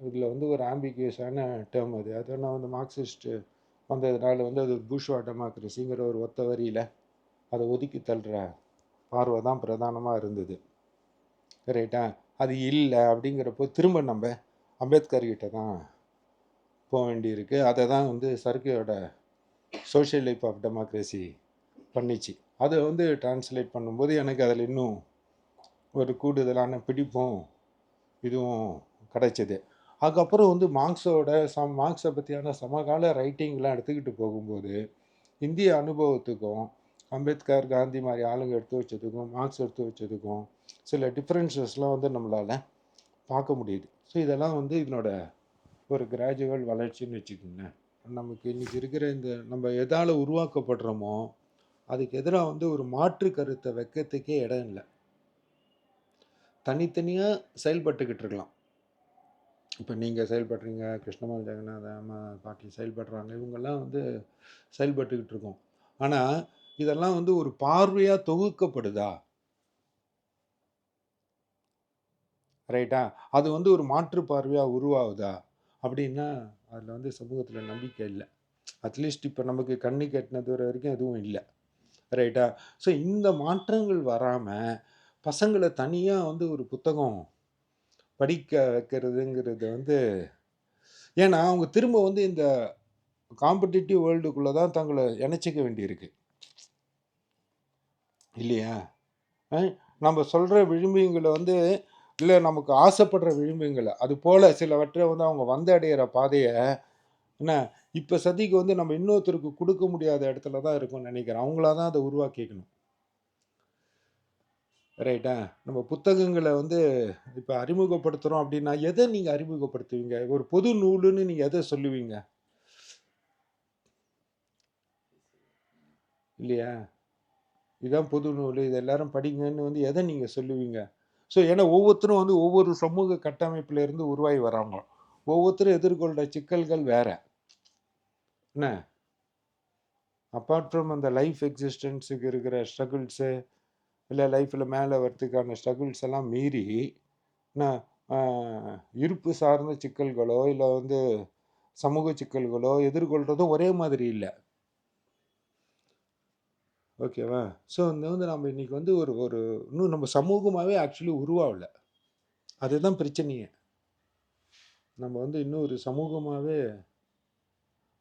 இதில் வந்து ஒரு ஆம்பிகியஸான டேர்ம் அது. அதெல்லாம் வந்து மார்க்சிஸ்ட்டு வந்ததுனால வந்து அது பூஷ்வா டெமோக்ரஸிங்கிற ஒரு ஒத்த வரியில் அதை ஒதுக்கி தள்ளுற பார்வை தான் பிரதானமாக இருந்தது. ரைட்டா? அது இல்லை அப்படிங்கிறப்போ திரும்ப நம்ம அம்பேத்கர்கிட்ட தான் போக வேண்டியிருக்கு. அதை தான் வந்து சர்க்கியோட சோஷியல் லைஃப் ஆஃப் டெமோக்ரஸி பண்ணிச்சு. அதை வந்து டிரான்ஸ்லேட் பண்ணும்போது எனக்கு அதில் இன்னும் ஒரு கூடுதலான பிடிப்பும் இதுவும் கிடைச்சிது. அதுக்கப்புறம் வந்து மார்க்ஸை பற்றியான சமகால ரைட்டிங்லாம் எடுத்துக்கிட்டு போகும்போது இந்திய அனுபவத்துக்கும் அம்பேத்கர் காந்தி மாதிரி ஆளுங்க எடுத்து வச்சதுக்கும் மார்க்ஸ் எடுத்து வச்சதுக்கும் சில டிஃப்ரென்சஸ்லாம் வந்து நம்மளால் பார்க்க முடியுது. ஸோ இதெல்லாம் வந்து இதனோட ஒரு கிராஜுவல் வளர்ச்சின்னு வச்சுக்கோங்க. நமக்கு இன்றைக்கி இருக்கிற இந்த நம்ம எதால் உருவாக்கப்படுறோமோ அதுக்கு எதிராக வந்து ஒரு மாற்று கருத்தை வைக்கிறதுக்கே இடம் இல்லை. தனித்தனியாக செயல்பட்டுக்கிட்டு இருக்கலாம். இப்போ நீங்கள் செயல்படுறீங்க, கிருஷ்ணமால் ஜெகநாத அம்மா பாட்டி செயல்படுறாங்க, இவங்கெல்லாம் வந்து செயல்பட்டுக்கிட்டு இருக்கோம். ஆனால் இதெல்லாம் வந்து ஒரு பார்வையாக தொகுக்கப்படுதா? ரைட்டா? அது வந்து ஒரு மாற்று பார்வையாக உருவாகுதா அப்படின்னா அதில் வந்து சமூகத்தில் நம்பிக்கை இல்லை. அட்லீஸ்ட் இப்போ நமக்கு கண்ணி கட்டினது வரைக்கும் எதுவும் இல்லை. ரைட்டா? ஸோ இந்த மாற்றங்கள் வராமல் பசங்களை தனியாக வந்து ஒரு புத்தகம் படிக்க வைக்கிறதுங்கிறது வந்து, ஏன்னா அவங்க திரும்ப வந்து இந்த காம்படிட்டிவ் வேர்ல்டுக்குள்ளே தான் தங்களை இணைச்சிக்க வேண்டியிருக்கு இல்லையா? நம்ம சொல்கிற விளிம்புங்களை வந்து இல்லை நமக்கு ஆசைப்படுற விளிம்புங்களை அது போல் சிலவற்றை வந்து அவங்க வந்து அடையிற பாதையை என்ன இப்போ சதிக்கு வந்து நம்ம இன்னொருத்தருக்கு கொடுக்க முடியாத இடத்துல தான் இருக்கும்னு நினைக்கிறேன். அவங்களா தான் அதை உருவாக்கிக்கணும். ரைட்டா? நம்ம புத்தகங்களை வந்து இப்போ அறிமுகப்படுத்துகிறோம் அப்படின்னா எதை நீங்கள் அறிமுகப்படுத்துவீங்க? ஒரு பொது நூலுன்னு நீங்கள் எதை சொல்லுவீங்க இல்லையா? இதுதான் பொது நூல், இது எல்லாரும் படிங்கன்னு வந்து எதை நீங்கள் சொல்லுவீங்க? ஸோ ஏன்னா ஒவ்வொருத்தரும் வந்து ஒவ்வொரு சமூக கட்டமைப்புல இருந்து உருவாகி வராங்க. ஒவ்வொருத்தரும் எதிர்கொள்கிற சிக்கல்கள் வேற என்ன. அப்பார்ட் ஃப்ரம் அந்த லைஃப் எக்ஸிஸ்டன்ஸுக்கு இருக்கிற ஸ்ட்ரகிள்ஸு இல்லை லைஃப்பில் மேலே வரத்துக்கான ஸ்ட்ரகிள்ஸ் எல்லாம் மீறி என்ன இருப்பு சார்ந்த சிக்கல்களோ இல்லை வந்து சமூக சிக்கல்களோ எதிர்கொள்கிறதும் ஒரே மாதிரி இல்லை. ஓகேவா? ஸோ வந்து நம்ம இன்னைக்கு வந்து ஒரு ஒரு இன்னும் நம்ம சமூகமாகவே ஆக்சுவலி உருவாகலை. அதுதான் பிரச்சனையே. நம்ம வந்து இன்னும் ஒரு சமூகமாகவே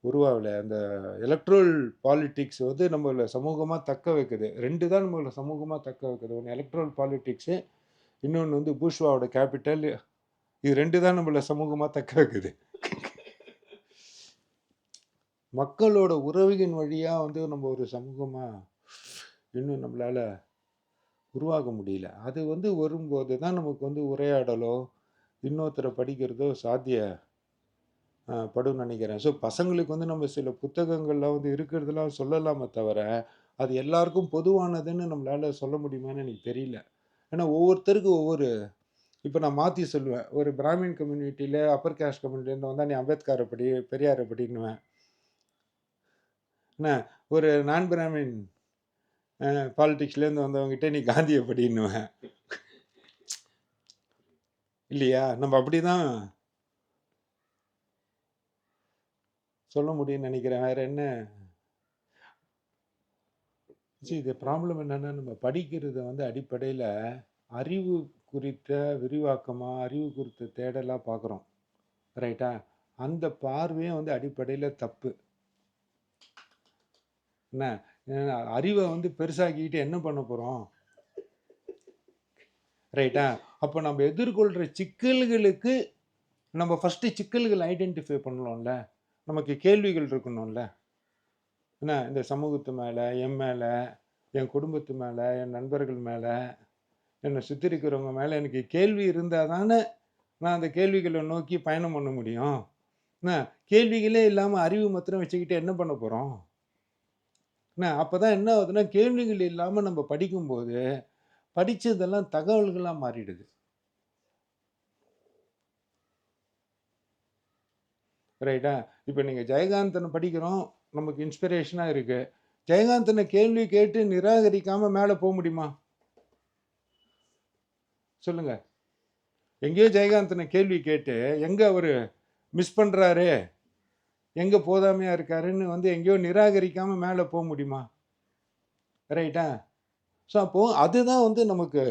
உருவாகலை. அந்த எலக்ட்ரல் பாலிட்டிக்ஸ் வந்து நம்மளை சமூகமாக தக்க வைக்குது. ரெண்டு தான் நம்மளை சமூகமாக தக்க வைக்குது. ஒன்று எலக்ட்ரல் பாலிட்டிக்ஸு, இன்னொன்று வந்து பூஷ்வாவோட கேபிட்டல். இது ரெண்டு தான் நம்மளை சமூகமாக தக்க வைக்குது. மக்களோட உறவுகளின் வழியாக வந்து நம்ம ஒரு சமூகமாக இன்னும் நம்மளால் உருவாக முடியல. அது வந்து வரும்போது தான் நமக்கு வந்து உரையாடலோ இன்னொருத்தரை படிக்கிறதோ சாத்திய படும் நினைக்கிறேன். ஸோ பசங்களுக்கு வந்து நம்ம சில புத்தகங்கள்லாம் வந்து இருக்கிறதெல்லாம் சொல்லலாமே தவிர அது எல்லாருக்கும் பொதுவானதுன்னு நம்மளால் சொல்ல முடியுமான்னு எனக்கு தெரியல. ஏன்னா ஒவ்வொருத்தருக்கும் ஒவ்வொரு இப்போ நான் மாற்றி சொல்லுவேன். ஒரு பிராமின் கம்யூனிட்டியில் அப்பர் கேஸ்ட் கம்யூனிட்டிலேருந்து வந்தால் நீ அம்பேத்கரை படி பெரியாரை படின்னுவேன். என்ன ஒரு நான் பிராமின் பாலிடிக்ஸ்லேருந்து வந்தவங்ககிட்ட நீ காந்தியை படின்னுவேன் இல்லையா? நம்ம அப்படி தான் சொல்ல முடியும்னு நினைக்கிறேன். வேற என்ன இது ப்ராப்ளம் என்னன்னா நம்ம படிக்கிறத வந்து அடிப்படையில் அறிவு குறித்த விரிவாக்கமாக அறிவு குறித்த தேடலாக பார்க்குறோம். ரைட்டா? அந்த பார்வையும் வந்து அடிப்படையில் தப்பு. என்ன அறிவை வந்து பெருசாக்கிட்டு என்ன பண்ண போகிறோம்? ரைட்டா? அப்போ நம்ம எதிர்கொள்கிற சிக்கல்களுக்கு நம்ம ஃபஸ்ட்டு சிக்கல்கள் ஐடென்டிஃபை பண்ணலாம்ல. நமக்கு கேள்விகள் இருக்கணும்ல. என்ன இந்த சமூகத்து மேலே, என் மேலே, என் குடும்பத்து மேலே, என் நண்பர்கள் மேலே, என்னை சுற்றி இருக்கிறவங்க மேலே எனக்கு கேள்வி இருந்தால் தானே நான் அந்த கேள்விகளை நோக்கி பயணம் பண்ண முடியும். என்ன கேள்விகளே இல்லாமல் அறிவு மாத்திரம் வச்சுக்கிட்டு என்ன பண்ண போகிறோம்? என்ன அப்போ தான் என்ன ஆகுதுன்னா கேள்விகள் இல்லாமல் நம்ம படிக்கும்போது படித்ததெல்லாம் தகவல்களாக மாறிடுது. ரைட்டா? இப்போ நீங்கள் ஜெயகாந்தனை படிக்கிறோம், நமக்கு இன்ஸ்பிரேஷனாக இருக்குது. ஜெயகாந்தனை கேள்வி கேட்டு நிராகரிக்காமல் மேலே போக முடியுமா சொல்லுங்க? எங்கேயோ ஜெயகாந்தனை கேள்வி கேட்டு எங்கே அவர் மிஸ் பண்ணுறாரு, எங்கே போதாமையாக இருக்காருன்னு வந்து எங்கேயோ நிராகரிக்காமல் மேலே போக முடியுமா? ரைட்டா? ஸோ அப்போது அதுதான் வந்து நமக்கு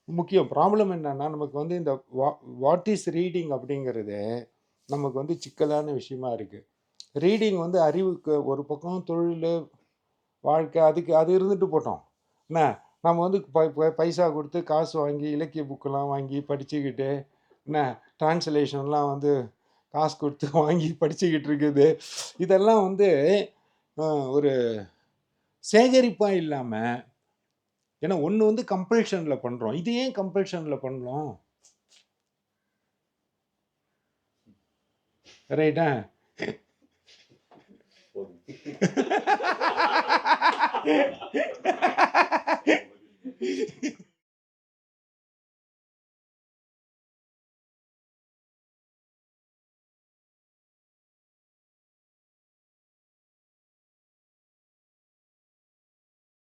முக்கியம். ப்ராப்ளம் என்னன்னா நமக்கு வந்து இந்த வாட் இஸ் ரீடிங் அப்படிங்கிறது நமக்கு வந்து சிக்கலான விஷயமா இருக்குது. ரீடிங் வந்து அறிவுக்கு ஒரு பக்கம், தொழில், வாழ்க்கை அதுக்கு அது இருந்துட்டு போட்டோம். என்ன நம்ம வந்து பைசா கொடுத்து காசு வாங்கி இலக்கிய புக்கெல்லாம் வாங்கி படிச்சுக்கிட்டு என்ன டிரான்ஸ்லேஷன்லாம் வந்து காசு கொடுத்து வாங்கி படிச்சுக்கிட்டு இருக்குது. இதெல்லாம் வந்து ஒரு சேகரிப்பாக இல்லாமல், ஏன்னா ஒன்று வந்து கம்பல்ஷனில் பண்ணுறோம். இது ஏன் கம்பல்ஷனில் பண்ணணும்? ரைட்டா?